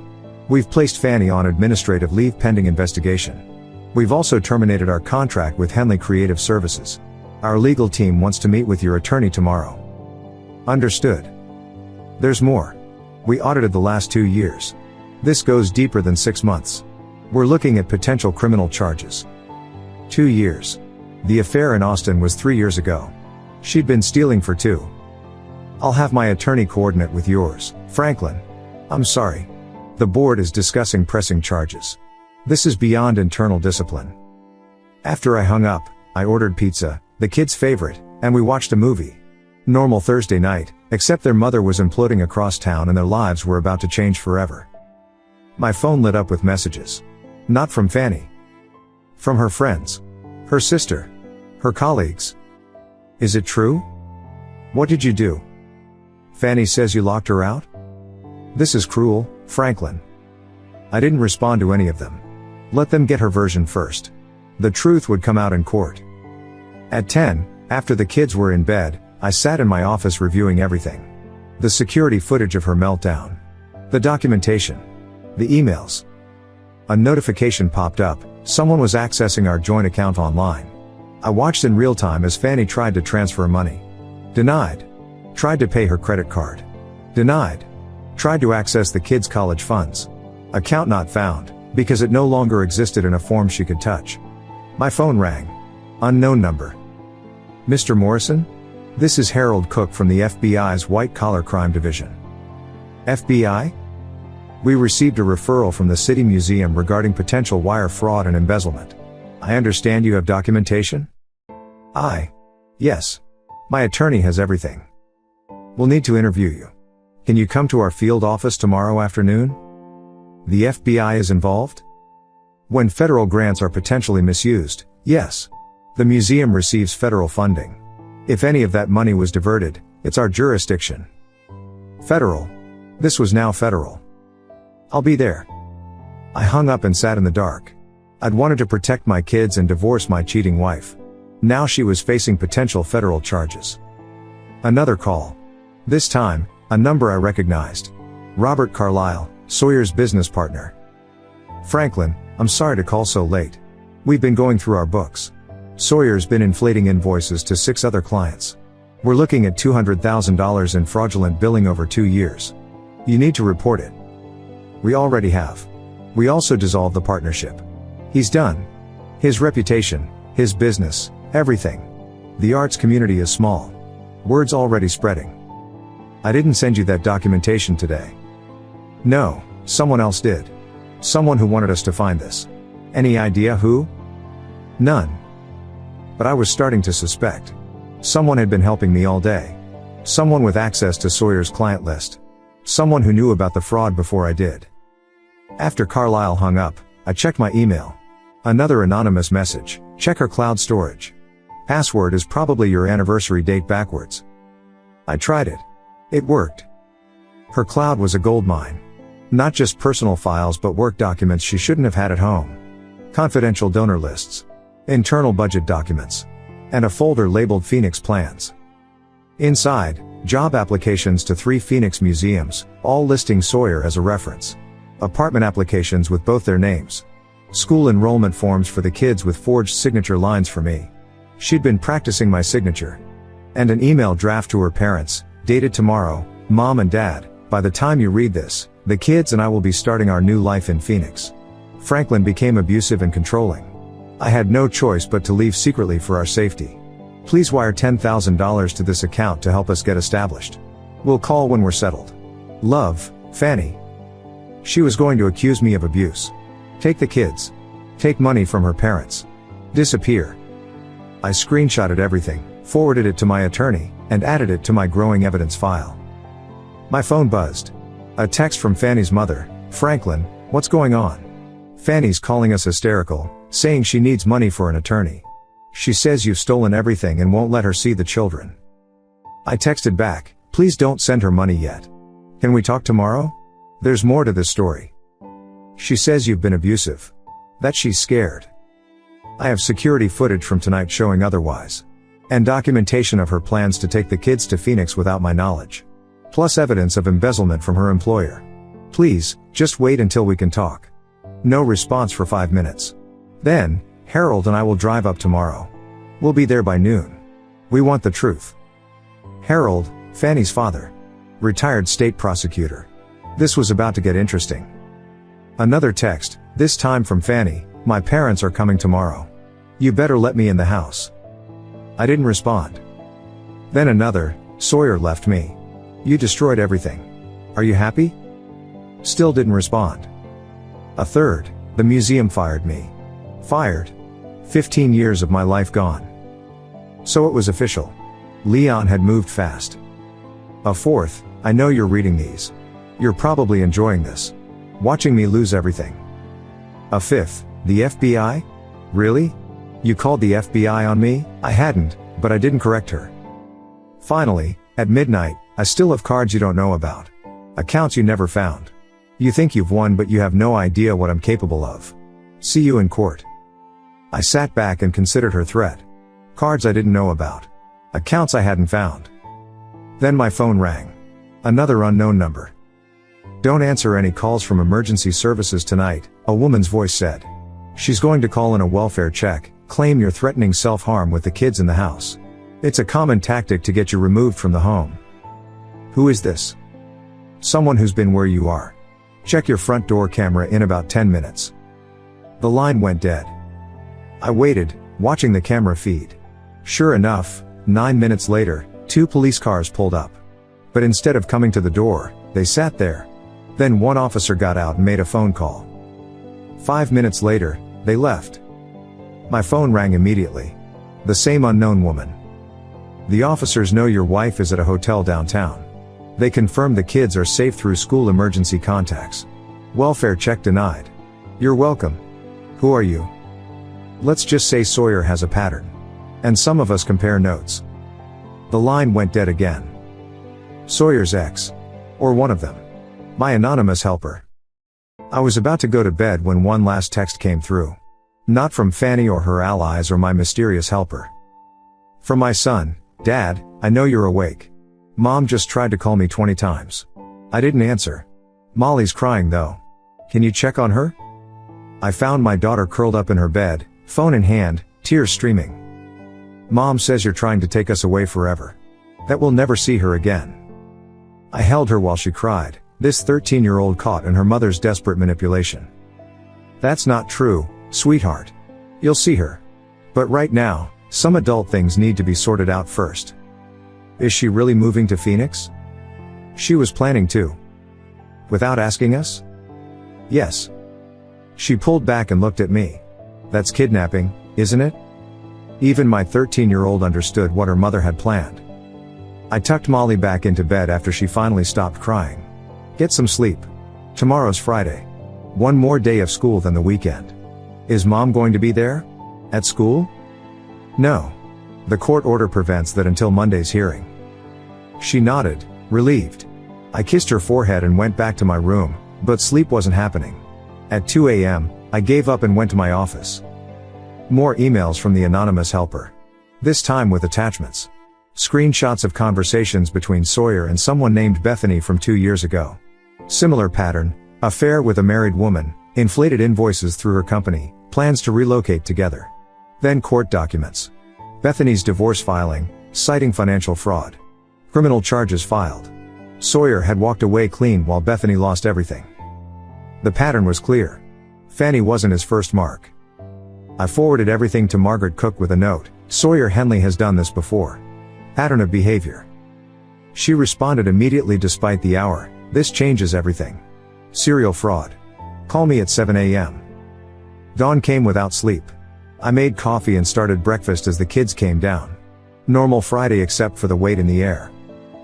We've placed Fanny on administrative leave pending investigation. We've also terminated our contract with Henley Creative Services. Our legal team wants to meet with your attorney tomorrow. Understood. There's more. We audited the last 2 years. This goes deeper than 6 months. We're looking at potential criminal charges. 2 years. The affair in Austin was 3 years ago. She'd been stealing for 2. I'll have my attorney coordinate with yours, Franklin. I'm sorry. The board is discussing pressing charges. This is beyond internal discipline. After I hung up, I ordered pizza, the kids' favorite, and we watched a movie. Normal Thursday night, except their mother was imploding across town and their lives were about to change forever. My phone lit up with messages. Not from Fanny. From her friends. Her sister. Her colleagues. Is it true? What did you do? Fanny says you locked her out? This is cruel, Franklin. I didn't respond to any of them. Let them get her version first. The truth would come out in court. At 10, after the kids were in bed, I sat in my office reviewing everything. The security footage of her meltdown. The documentation. The emails. A notification popped up, someone was accessing our joint account online. I watched in real time as Fanny tried to transfer money. Denied. Tried to pay her credit card. Denied. Tried to access the kids' college funds. Account not found, because it no longer existed in a form she could touch. My phone rang. Unknown number. Mr. Morrison? This is Harold Cook from the FBI's White Collar Crime Division. FBI? We received a referral from the City Museum regarding potential wire fraud and embezzlement. I understand you have documentation? Yes. My attorney has everything. We'll need to interview you. Can you come to our field office tomorrow afternoon? The FBI is involved? When federal grants are potentially misused, yes. The museum receives federal funding. If any of that money was diverted, it's our jurisdiction. Federal. This was now federal. I'll be there. I hung up and sat in the dark. I'd wanted to protect my kids and divorce my cheating wife. Now she was facing potential federal charges. Another call. This time, a number I recognized. Robert Carlyle, Sawyer's business partner. Franklin, I'm sorry to call so late. We've been going through our books. Sawyer's been inflating invoices to 6 other clients. We're looking at $200,000 in fraudulent billing over 2 years. You need to report it. We already have. We also dissolved the partnership. He's done. His reputation, his business, everything. The arts community is small. Word's already spreading. I didn't send you that documentation today. No, someone else did. Someone who wanted us to find this. Any idea who? None. But I was starting to suspect. Someone had been helping me all day. Someone with access to Sawyer's client list. Someone who knew about the fraud before I did. After Carlyle hung up, I checked my email. Another anonymous message. Check her cloud storage. Password is probably your anniversary date backwards. I tried it. It worked. Her cloud was a goldmine. Not just personal files but work documents she shouldn't have had at home. Confidential donor lists. Internal budget documents. And a folder labeled Phoenix Plans. Inside, job applications to 3 Phoenix museums, all listing Sawyer as a reference. Apartment applications with both their names. School enrollment forms for the kids with forged signature lines for me. She'd been practicing my signature. And an email draft to her parents, dated tomorrow, Mom and Dad, by the time you read this, the kids and I will be starting our new life in Phoenix. Franklin became abusive and controlling. I had no choice but to leave secretly for our safety. Please wire $10,000 to this account to help us get established. We'll call when we're settled. Love, Fanny. She was going to accuse me of abuse. Take the kids. Take money from her parents. Disappear. I screenshotted everything, forwarded it to my attorney, and added it to my growing evidence file. My phone buzzed. A text from Fanny's mother. Franklin, what's going on? Fanny's calling us hysterical, saying she needs money for an attorney. She says you've stolen everything and won't let her see the children. I texted back, please don't send her money yet. Can we talk tomorrow? There's more to this story. She says you've been abusive. That she's scared. I have security footage from tonight showing otherwise. And documentation of her plans to take the kids to Phoenix without my knowledge. Plus evidence of embezzlement from her employer. Please, just wait until we can talk. No response for 5 minutes. Then, Harold and I will drive up tomorrow. We'll be there by noon. We want the truth. Harold, Fanny's father. Retired state prosecutor. This was about to get interesting. Another text, this time from Fanny, my parents are coming tomorrow. You better let me in the house. I didn't respond. Then another, Sawyer left me. You destroyed everything. Are you happy? Still didn't respond. A third, the museum fired me. Fired. 15 years of my life gone. So it was official. Leon had moved fast. A fourth, I know you're reading these. You're probably enjoying this. Watching me lose everything. A fifth, the FBI? Really? You called the FBI on me? I hadn't, but I didn't correct her. Finally, at midnight, I still have cards you don't know about. Accounts you never found. You think you've won but you have no idea what I'm capable of. See you in court. I sat back and considered her threat. Cards I didn't know about. Accounts I hadn't found. Then my phone rang. Another unknown number. Don't answer any calls from emergency services tonight, a woman's voice said. She's going to call in a welfare check, claim you're threatening self-harm with the kids in the house. It's a common tactic to get you removed from the home. Who is this? Someone who's been where you are. Check your front door camera in about 10 minutes. The line went dead. I waited, watching the camera feed. Sure enough, 9 minutes later, 2 police cars pulled up. But instead of coming to the door, they sat there. Then one officer got out and made a phone call. 5 minutes later, they left. My phone rang immediately. The same unknown woman. The officers know your wife is at a hotel downtown. They confirm the kids are safe through school emergency contacts. Welfare check denied. You're welcome. Who are you? Let's just say Sawyer has a pattern. And some of us compare notes. The line went dead again. Sawyer's ex. Or one of them. My anonymous helper. I was about to go to bed when one last text came through. Not from Fanny or her allies or my mysterious helper. From my son, Dad, I know you're awake. Mom just tried to call me 20 times. I didn't answer. Molly's crying though. Can you check on her? I found my daughter curled up in her bed, phone in hand, tears streaming. Mom says you're trying to take us away forever. That we'll never see her again. I held her while she cried, this 13-year-old caught in her mother's desperate manipulation. That's not true, sweetheart. You'll see her. But right now, some adult things need to be sorted out first. Is she really moving to Phoenix? She was planning to. Without asking us? Yes. She pulled back and looked at me. That's kidnapping, isn't it? Even my 13-year-old understood what her mother had planned. I tucked Molly back into bed after she finally stopped crying. Get some sleep. Tomorrow's Friday. One more day of school than the weekend. Is Mom going to be there? At school? No. The court order prevents that until Monday's hearing. She nodded, relieved. I kissed her forehead and went back to my room, but sleep wasn't happening. At 2 a.m., I gave up and went to my office. More emails from the anonymous helper. This time with attachments. Screenshots of conversations between Sawyer and someone named Bethany from 2 years ago. Similar pattern, affair with a married woman, inflated invoices through her company, plans to relocate together. Then court documents. Bethany's divorce filing, citing financial fraud. Criminal charges filed. Sawyer had walked away clean while Bethany lost everything. The pattern was clear. Fanny wasn't his first mark. I forwarded everything to Margaret Cook with a note. Sawyer Henley has done this before. Pattern of behavior. She responded immediately despite the hour. This changes everything. Serial fraud. Call me at 7 a.m. Dawn came without sleep. I made coffee and started breakfast as the kids came down. Normal Friday except for the weight in the air.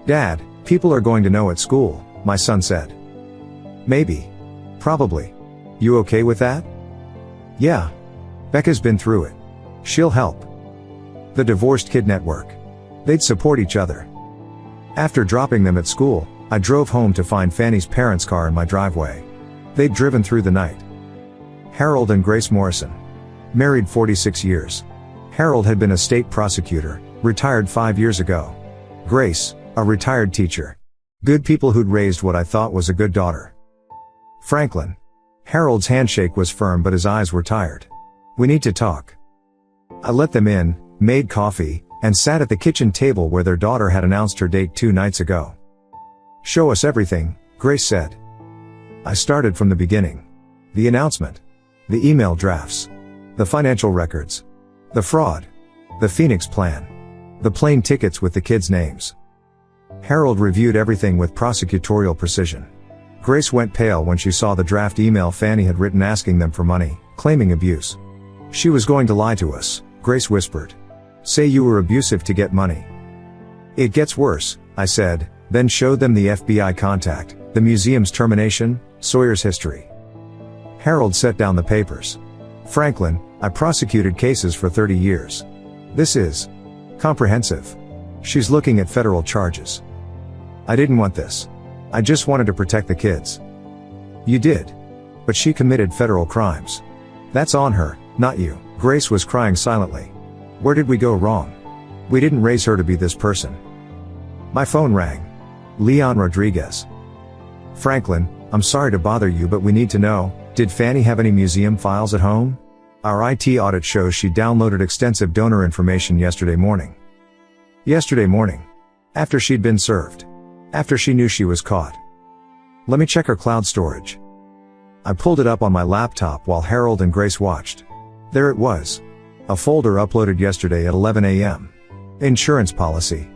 Dad, people are going to know at school, my son said. Maybe. Probably. You okay with that? Yeah. Becca's been through it. She'll help. The divorced kid network. They'd support each other. After dropping them at school, I drove home to find Fanny's parents' car in my driveway. They'd driven through the night. Harold and Grace Morrison. Married 46 years. Harold had been a state prosecutor, retired 5 years ago. Grace, a retired teacher. Good people who'd raised what I thought was a good daughter. Franklin. Harold's handshake was firm but his eyes were tired. We need to talk. I let them in, made coffee, and sat at the kitchen table where their daughter had announced her date 2 nights ago. Show us everything, Grace said. I started from the beginning. The announcement. The email drafts. The financial records. The fraud. The Phoenix plan. The plane tickets with the kids' names. Harold reviewed everything with prosecutorial precision. Grace went pale when she saw the draft email Fanny had written asking them for money, claiming abuse. She was going to lie to us, Grace whispered. Say you were abusive to get money. It gets worse, I said, then showed them the FBI contact, the museum's termination, Sawyer's history. Harold set down the papers. Franklin, I prosecuted cases for 30 years. This is comprehensive. She's looking at federal charges. I didn't want this. I just wanted to protect the kids. You did. But she committed federal crimes. That's on her, not you. Grace was crying silently. Where did we go wrong? We didn't raise her to be this person. My phone rang. Leon Rodriguez. Franklin, I'm sorry to bother you but we need to know, did Fanny have any museum files at home? Our IT audit shows she downloaded extensive donor information yesterday morning. Yesterday morning. After she'd been served. After she knew she was caught. Let me check her cloud storage. I pulled it up on my laptop while Harold and Grace watched. There it was. A folder uploaded yesterday at 11 a.m. Insurance policy.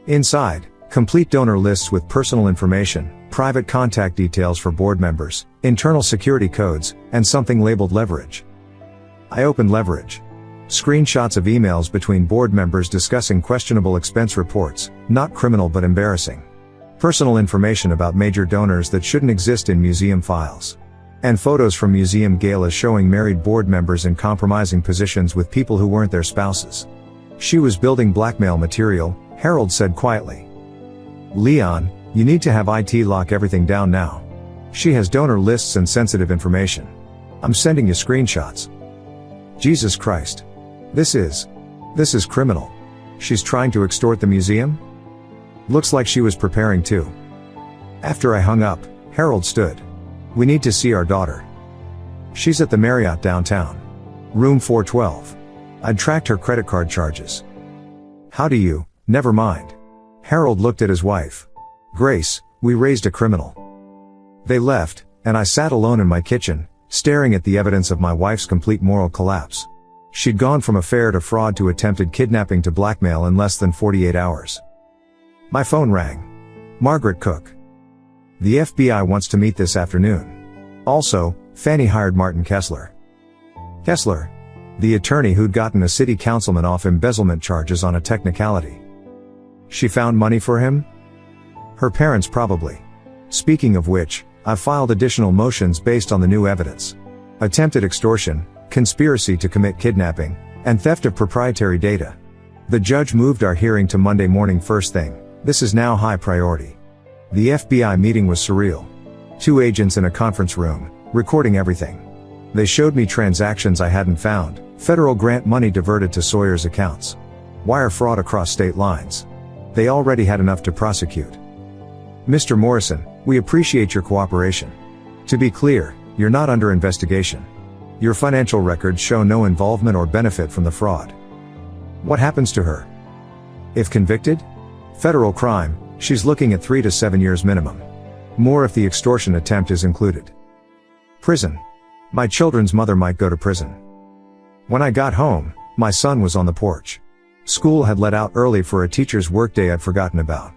Inside, complete donor lists with personal information, private contact details for board members, internal security codes, and something labeled leverage. I opened leverage. Screenshots of emails between board members discussing questionable expense reports, not criminal but embarrassing. Personal information about major donors that shouldn't exist in museum files. And photos from museum galas showing married board members in compromising positions with people who weren't their spouses. She was building blackmail material, Harold said quietly. Leon, you need to have IT lock everything down now. She has donor lists and sensitive information. I'm sending you screenshots. Jesus Christ. This is criminal. She's trying to extort the museum? Looks like she was preparing to. After I hung up, Harold stood. We need to see our daughter. She's at the Marriott downtown. Room 412. I'd tracked her credit card charges. How do you? Never mind. Harold looked at his wife. Grace, we raised a criminal. They left, and I sat alone in my kitchen, staring at the evidence of my wife's complete moral collapse. She'd gone from affair to fraud to attempted kidnapping to blackmail in less than 48 hours. My phone rang. Margaret Cook. The FBI wants to meet this afternoon. Also, Fanny hired Martin Kessler. Kessler. The attorney who'd gotten a city councilman off embezzlement charges on a technicality. She found money for him? Her parents probably. Speaking of which, I've filed additional motions based on the new evidence. Attempted extortion, conspiracy to commit kidnapping, and theft of proprietary data. The judge moved our hearing to Monday morning first thing. This is now high priority. The FBI meeting was surreal. 2 agents in a conference room, recording everything. They showed me transactions I hadn't found, federal grant money diverted to Sawyer's accounts. Wire fraud across state lines. They already had enough to prosecute. Mr. Morrison, we appreciate your cooperation. To be clear, you're not under investigation. Your financial records show no involvement or benefit from the fraud. What happens to her? If convicted? Federal crime, she's looking at 3 to 7 years minimum. More if the extortion attempt is included. Prison. My children's mother might go to prison. When I got home, my son was on the porch. School had let out early for a teacher's workday I'd forgotten about.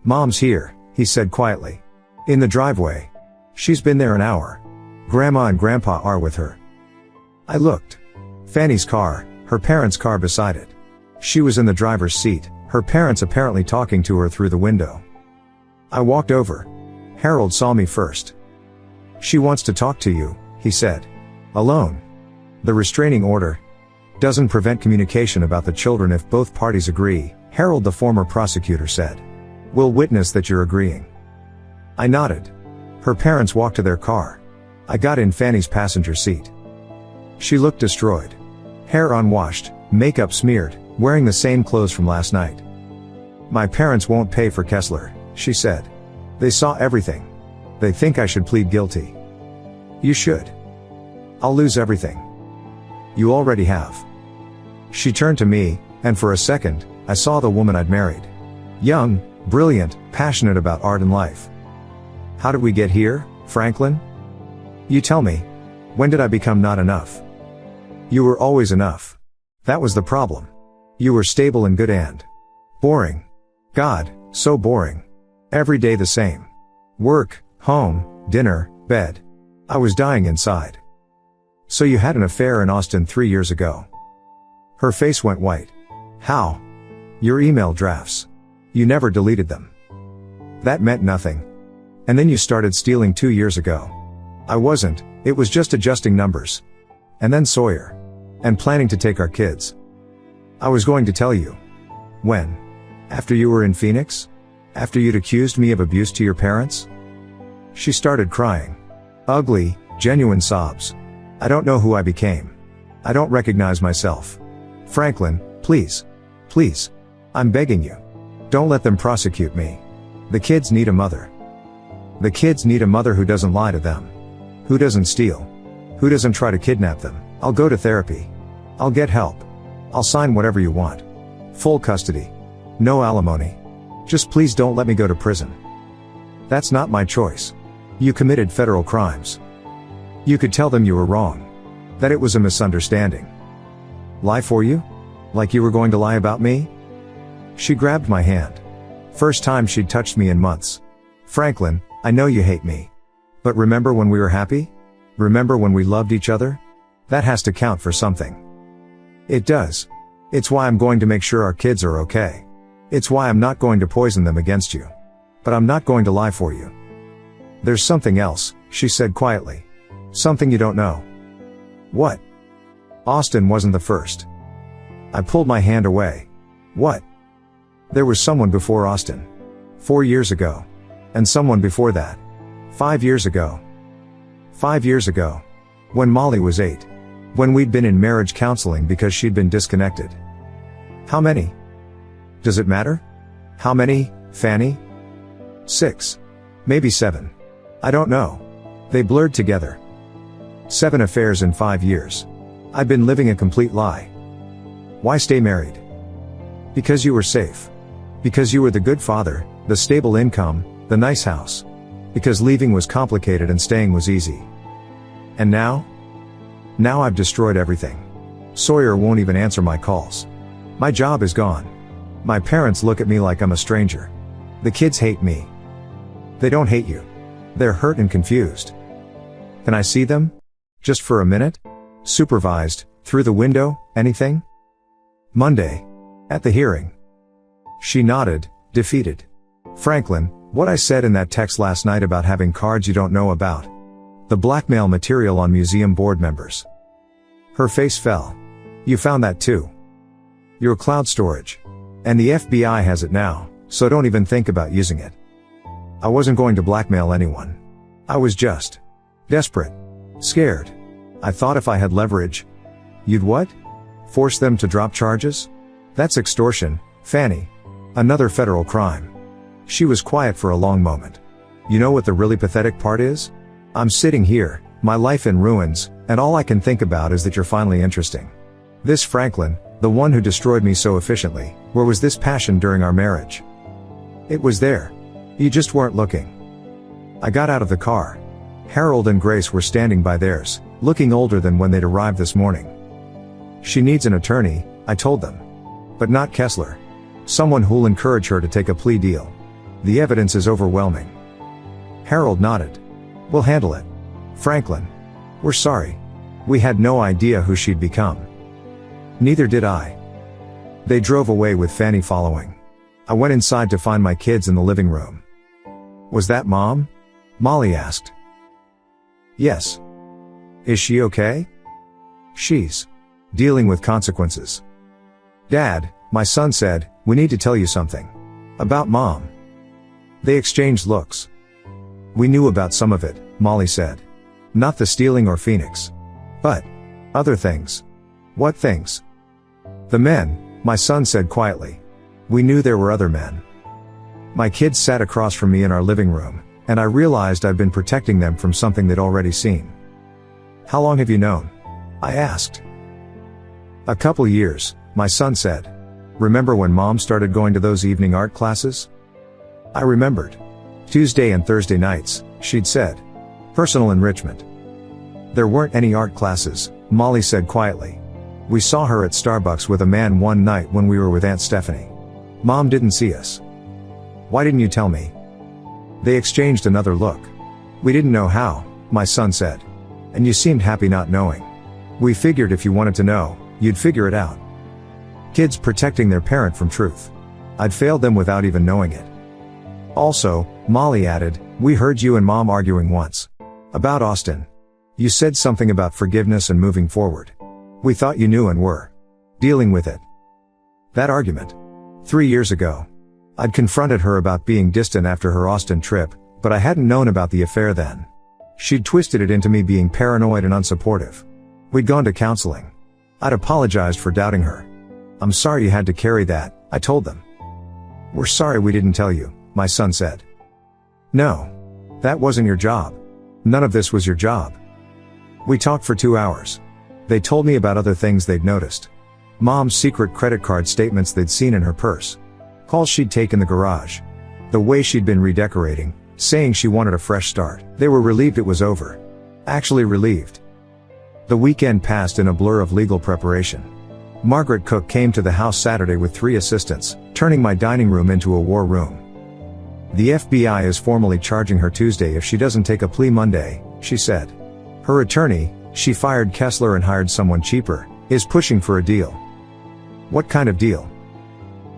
Mom's here, he said quietly. In the driveway. She's been there an hour. Grandma and Grandpa are with her. I looked. Fanny's car, her parents' car beside it. She was in the driver's seat, her parents apparently talking to her through the window. I walked over. Harold saw me first. She wants to talk to you, he said. Alone. The restraining order doesn't prevent communication about the children if both parties agree, Harold, the former prosecutor, said. We'll witness that you're agreeing. I nodded. Her parents walked to their car. I got in Fanny's passenger seat. She looked destroyed. Hair unwashed, makeup smeared, wearing the same clothes from last night. My parents won't pay for Kessler, she said. They saw everything. They think I should plead guilty. You should. I'll lose everything. You already have. She turned to me, and for a second, I saw the woman I'd married. Young, brilliant, passionate about art and life. How did we get here, Franklin? You tell me. When did I become not enough? You were always enough. That was the problem. You were stable and good and boring. God, so boring. Every day the same. Work, home, dinner, bed. I was dying inside. So you had an affair in Austin 3 years ago. Her face went white. How? Your email drafts. You never deleted them. That meant nothing. And then you started stealing 2 years ago. I wasn't, it was just adjusting numbers. And then Sawyer. And planning to take our kids. I was going to tell you. When? After you were in Phoenix? After you'd accused me of abuse to your parents? She started crying. Ugly, genuine sobs. I don't know who I became. I don't recognize myself. Franklin, please. Please. I'm begging you. Don't let them prosecute me. The kids need a mother. The kids need a mother who doesn't lie to them. Who doesn't steal. Who doesn't try to kidnap them. I'll go to therapy. I'll get help. I'll sign whatever you want. Full custody. No alimony. Just please don't let me go to prison. That's not my choice. You committed federal crimes. You could tell them you were wrong. That it was a misunderstanding. Lie for you? Like you were going to lie about me? She grabbed my hand. First time she'd touched me in months. Franklin, I know you hate me. But remember when we were happy? Remember when we loved each other? That has to count for something. It does. It's why I'm going to make sure our kids are okay. It's why I'm not going to poison them against you. But I'm not going to lie for you. There's something else, she said quietly. Something you don't know. What? Austin wasn't the first. I pulled my hand away. What? There was someone before Austin. 4 years ago. And someone before that. 5 years ago. 5 years ago. When Molly was 8. When we'd been in marriage counseling because she'd been disconnected. How many? Does it matter? How many, Fanny? 6. Maybe 7. I don't know. They blurred together. 7 affairs in 5 years. I've been living a complete lie. Why stay married? Because you were safe. Because you were the good father, the stable income, the nice house. Because leaving was complicated and staying was easy. And now? Now I've destroyed everything. Sawyer won't even answer my calls. My job is gone. My parents look at me like I'm a stranger. The kids hate me. They don't hate you. They're hurt and confused. Can I see them? Just for a minute? Supervised, through the window, anything? Monday. At the hearing. She nodded, defeated. Franklin, what I said in that text last night about having cards you don't know about. The blackmail material on museum board members. Her face fell. You found that too. Your cloud storage. And the FBI has it now, so don't even think about using it. I wasn't going to blackmail anyone. I was just desperate. Scared. I thought if I had leverage. You'd what? Force them to drop charges? That's extortion, Fanny. Another federal crime. She was quiet for a long moment. You know what the really pathetic part is? I'm sitting here, my life in ruins, and all I can think about is that you're finally interesting. This Franklin, the one who destroyed me so efficiently, where was this passion during our marriage? It was there. You just weren't looking. I got out of the car. Harold and Grace were standing by theirs, looking older than when they'd arrived this morning. She needs an attorney, I told them. But not Kessler. Someone who'll encourage her to take a plea deal. The evidence is overwhelming. Harold nodded. We'll handle it. Franklin. We're sorry. We had no idea who she'd become. Neither did I. They drove away with Fanny following. I went inside to find my kids in the living room. Was that Mom? Molly asked. Yes. Is she okay? She's dealing with consequences. Dad, my son said, we need to tell you something. About Mom. They exchanged looks. We knew about some of it, Molly said. Not the stealing or Phoenix. But other things. What things? The men, my son said quietly. We knew there were other men. My kids sat across from me in our living room, and I realized I'd been protecting them from something they'd already seen. How long have you known? I asked. A couple years, my son said. Remember when Mom started going to those evening art classes? I remembered. Tuesday and Thursday nights, she'd said. Personal enrichment. There weren't any art classes, Molly said quietly. We saw her at Starbucks with a man one night when we were with Aunt Stephanie. Mom didn't see us. Why didn't you tell me? They exchanged another look. We didn't know how, my son said. And you seemed happy not knowing. We figured if you wanted to know, you'd figure it out. Kids protecting their parent from truth. I'd failed them without even knowing it. Also, Molly added, we heard you and Mom arguing once. About Austin. You said something about forgiveness and moving forward. We thought you knew and were dealing with it. That argument. 3 years ago. I'd confronted her about being distant after her Austin trip, but I hadn't known about the affair then. She'd twisted it into me being paranoid and unsupportive. We'd gone to counseling. I'd apologized for doubting her. I'm sorry you had to carry that, I told them. We're sorry we didn't tell you, my son said. No. That wasn't your job. None of this was your job. We talked for 2 hours. They told me about other things they'd noticed. Mom's secret credit card statements they'd seen in her purse. Calls she'd taken in the garage. The way she'd been redecorating, saying she wanted a fresh start. They were relieved it was over. Actually relieved. The weekend passed in a blur of legal preparation. Margaret Cook came to the house Saturday with 3 assistants, turning my dining room into a war room. The FBI is formally charging her Tuesday if she doesn't take a plea Monday, she said. Her attorney, she fired Kessler and hired someone cheaper, is pushing for a deal. What kind of deal?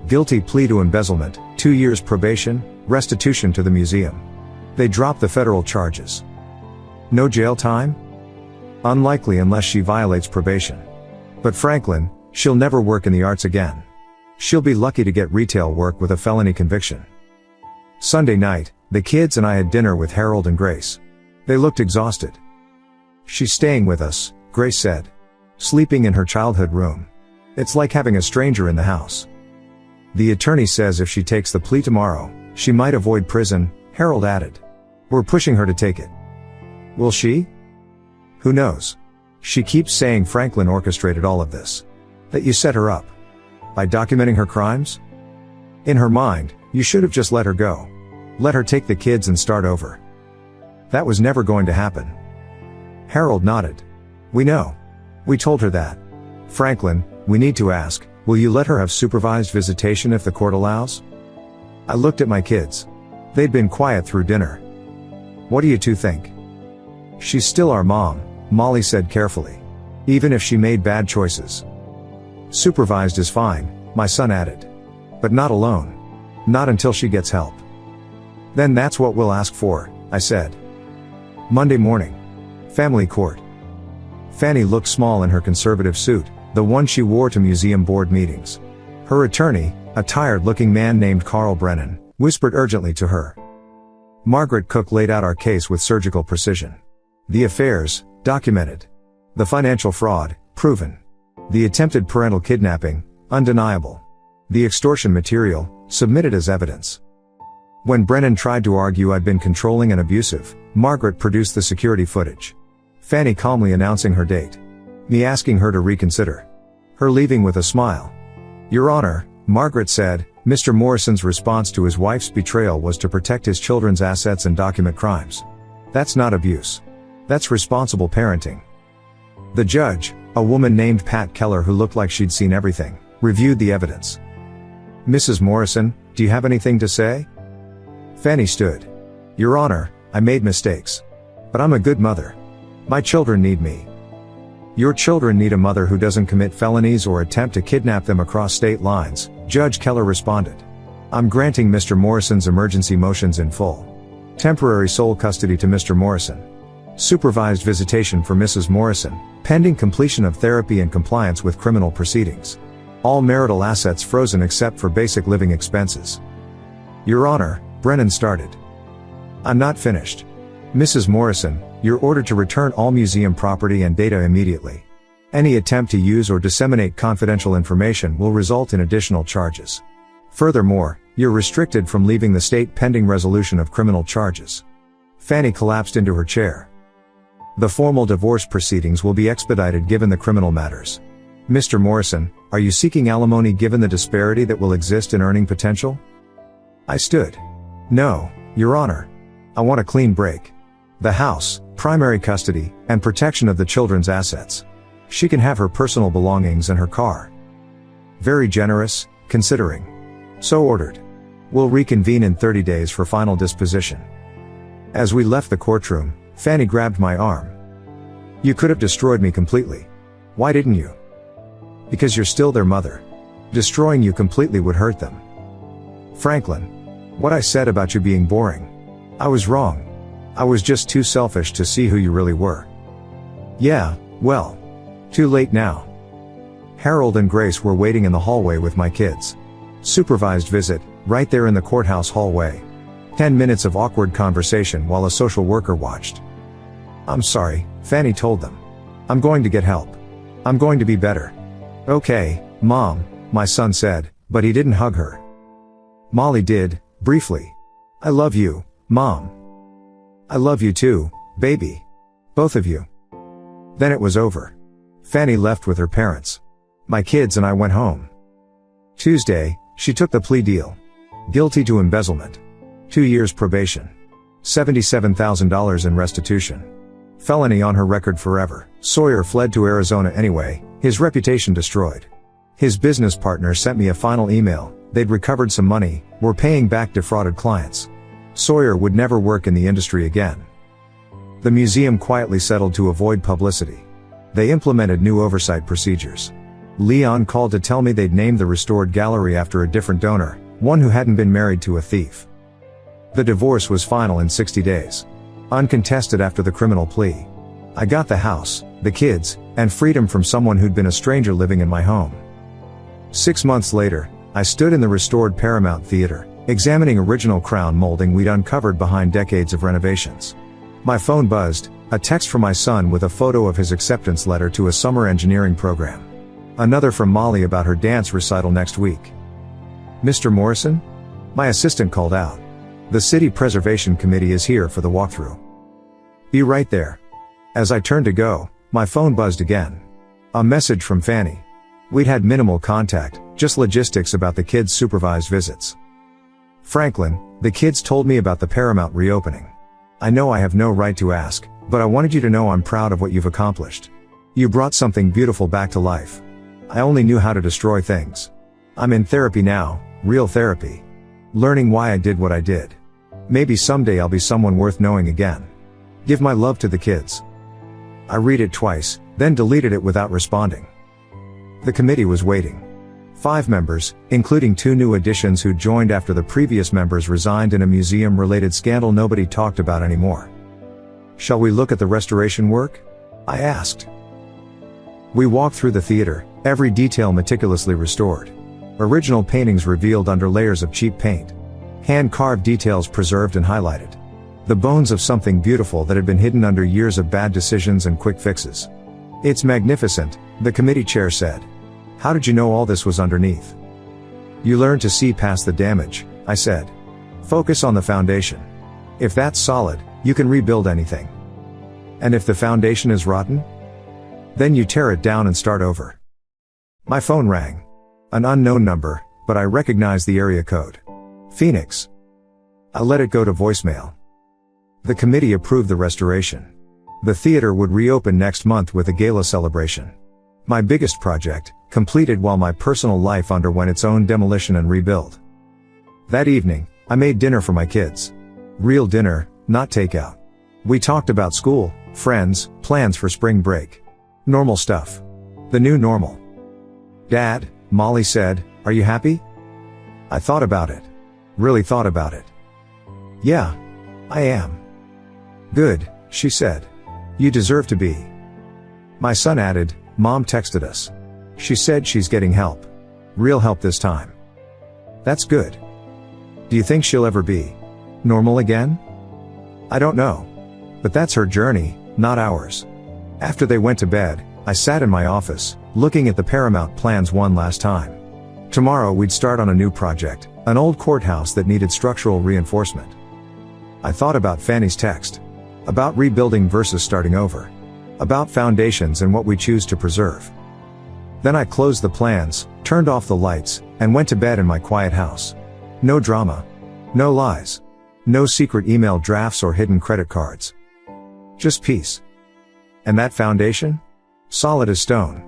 Guilty plea to embezzlement, 2 years probation, restitution to the museum. They dropped the federal charges. No jail time? Unlikely unless she violates probation. But Franklin, she'll never work in the arts again. She'll be lucky to get retail work with a felony conviction. Sunday night, the kids and I had dinner with Harold and Grace. They looked exhausted. She's staying with us, Grace said. Sleeping in her childhood room. It's like having a stranger in the house. The attorney says if she takes the plea tomorrow, she might avoid prison, Harold added. We're pushing her to take it. Will she? Who knows? She keeps saying Franklin orchestrated all of this. That you set her up. By documenting her crimes? In her mind, you should have just let her go. Let her take the kids and start over. That was never going to happen. Harold nodded. We know. We told her that. Franklin, we need to ask, will you let her have supervised visitation if the court allows? I looked at my kids. They'd been quiet through dinner. What do you two think? She's still our mom, Molly said carefully. Even if she made bad choices. Supervised is fine, my son added. But not alone. Not until she gets help. Then that's what we'll ask for, I said. Monday morning. Family court. Fanny looked small in her conservative suit, the one she wore to museum board meetings. Her attorney, a tired-looking man named Carl Brennan, whispered urgently to her. Margaret Cook laid out our case with surgical precision. The affairs, documented. The financial fraud, proven. The attempted parental kidnapping, undeniable. The extortion material, submitted as evidence. When Brennan tried to argue I'd been controlling and abusive, Margaret produced the security footage. Fanny calmly announcing her date. Me asking her to reconsider. Her leaving with a smile. Your Honor, Margaret said, Mr. Morrison's response to his wife's betrayal was to protect his children's assets and document crimes. That's not abuse. That's responsible parenting. The judge, a woman named Pat Keller who looked like she'd seen everything, reviewed the evidence. Mrs. Morrison, do you have anything to say? Fanny stood. Your Honor, I made mistakes. But I'm a good mother. My children need me. Your children need a mother who doesn't commit felonies or attempt to kidnap them across state lines, Judge Keller responded. I'm granting Mr. Morrison's emergency motions in full. Temporary sole custody to Mr. Morrison. Supervised visitation for Mrs. Morrison, pending completion of therapy and compliance with criminal proceedings. All marital assets frozen except for basic living expenses. Your Honor, Brennan started. I'm not finished. Mrs. Morrison, you're ordered to return all museum property and data immediately. Any attempt to use or disseminate confidential information will result in additional charges. Furthermore, you're restricted from leaving the state pending resolution of criminal charges. Fanny collapsed into her chair. The formal divorce proceedings will be expedited given the criminal matters. Mr. Morrison, are you seeking alimony given the disparity that will exist in earning potential? I stood. No, Your Honor. I want a clean break. The house, primary custody, and protection of the children's assets. She can have her personal belongings and her car. Very generous, considering. So ordered. We'll reconvene in 30 days for final disposition. As we left the courtroom, Fanny grabbed my arm. You could have destroyed me completely. Why didn't you? Because you're still their mother. Destroying you completely would hurt them. Franklin. What I said about you being boring. I was wrong. I was just too selfish to see who you really were. Yeah, well. Too late now. Harold and Grace were waiting in the hallway with my kids. Supervised visit, right there in the courthouse hallway. 10 minutes of awkward conversation while a social worker watched. I'm sorry, Fanny told them. I'm going to get help. I'm going to be better. Okay, Mom, my son said, but he didn't hug her. Molly did, briefly. I love you, Mom. I love you too, baby. Both of you. Then it was over. Fanny left with her parents. My kids and I went home. Tuesday, she took the plea deal. Guilty to embezzlement. 2 years probation. $77,000 in restitution. Felony on her record forever. Sawyer fled to Arizona anyway, his reputation destroyed. His business partner sent me a final email. They'd recovered some money, were paying back defrauded clients. Sawyer would never work in the industry again. The museum quietly settled to avoid publicity. They implemented new oversight procedures. Leon called to tell me they'd named the restored gallery after a different donor, one who hadn't been married to a thief. The divorce was final in 60 days. Uncontested after the criminal plea. I got the house, the kids, and freedom from someone who'd been a stranger living in my home. 6 months later, I stood in the restored Paramount Theater, examining original crown molding we'd uncovered behind decades of renovations. My phone buzzed, a text from my son with a photo of his acceptance letter to a summer engineering program. Another from Molly about her dance recital next week. Mr. Morrison? My assistant called out. The City Preservation Committee is here for the walkthrough. Be right there. As I turned to go, my phone buzzed again. A message from Fanny. We'd had minimal contact, just logistics about the kids' supervised visits. Franklin, the kids told me about the Paramount reopening. I know I have no right to ask, but I wanted you to know I'm proud of what you've accomplished. You brought something beautiful back to life. I only knew how to destroy things. I'm in therapy now, real therapy. Learning why I did what I did. Maybe someday I'll be someone worth knowing again. Give my love to the kids. I read it twice, then deleted it without responding. The committee was waiting. 5 members, including 2 new additions who joined after the previous members resigned in a museum-related scandal nobody talked about anymore. Shall we look at the restoration work? I asked. We walked through the theater, every detail meticulously restored. Original paintings revealed under layers of cheap paint. Hand-carved details preserved and highlighted. The bones of something beautiful that had been hidden under years of bad decisions and quick fixes. It's magnificent, the committee chair said. How did you know all this was underneath? You learn to see past the damage, I said. Focus on the foundation. If that's solid, you can rebuild anything. And if the foundation is rotten? Then you tear it down and start over. My phone rang. An unknown number, but I recognized the area code. Phoenix. I let it go to voicemail. The committee approved the restoration. The theater would reopen next month with a gala celebration. My biggest project, completed while my personal life underwent its own demolition and rebuild. That evening, I made dinner for my kids. Real dinner, not takeout. We talked about school, friends, plans for spring break. Normal stuff. The new normal. "Dad," Molly said, "are you happy?" I thought about it. Really thought about it. "Yeah, I am." "Good," she said. "You deserve to be." My son added, "Mom texted us. She said she's getting help. Real help this time." "That's good." "Do you think she'll ever be normal again?" "I don't know. But that's her journey, not ours." After they went to bed, I sat in my office, looking at the Paramount plans one last time. Tomorrow we'd start on a new project, an old courthouse that needed structural reinforcement. I thought about Fanny's text. About rebuilding versus starting over. About foundations and what we choose to preserve. Then I closed the plans, turned off the lights, and went to bed in my quiet house. No drama. No lies. No secret email drafts or hidden credit cards. Just peace. And that foundation? Solid as stone.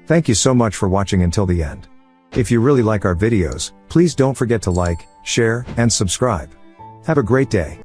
Thank you so much for watching until the end. If you really like our videos, please don't forget to like, share, and subscribe. Have a great day.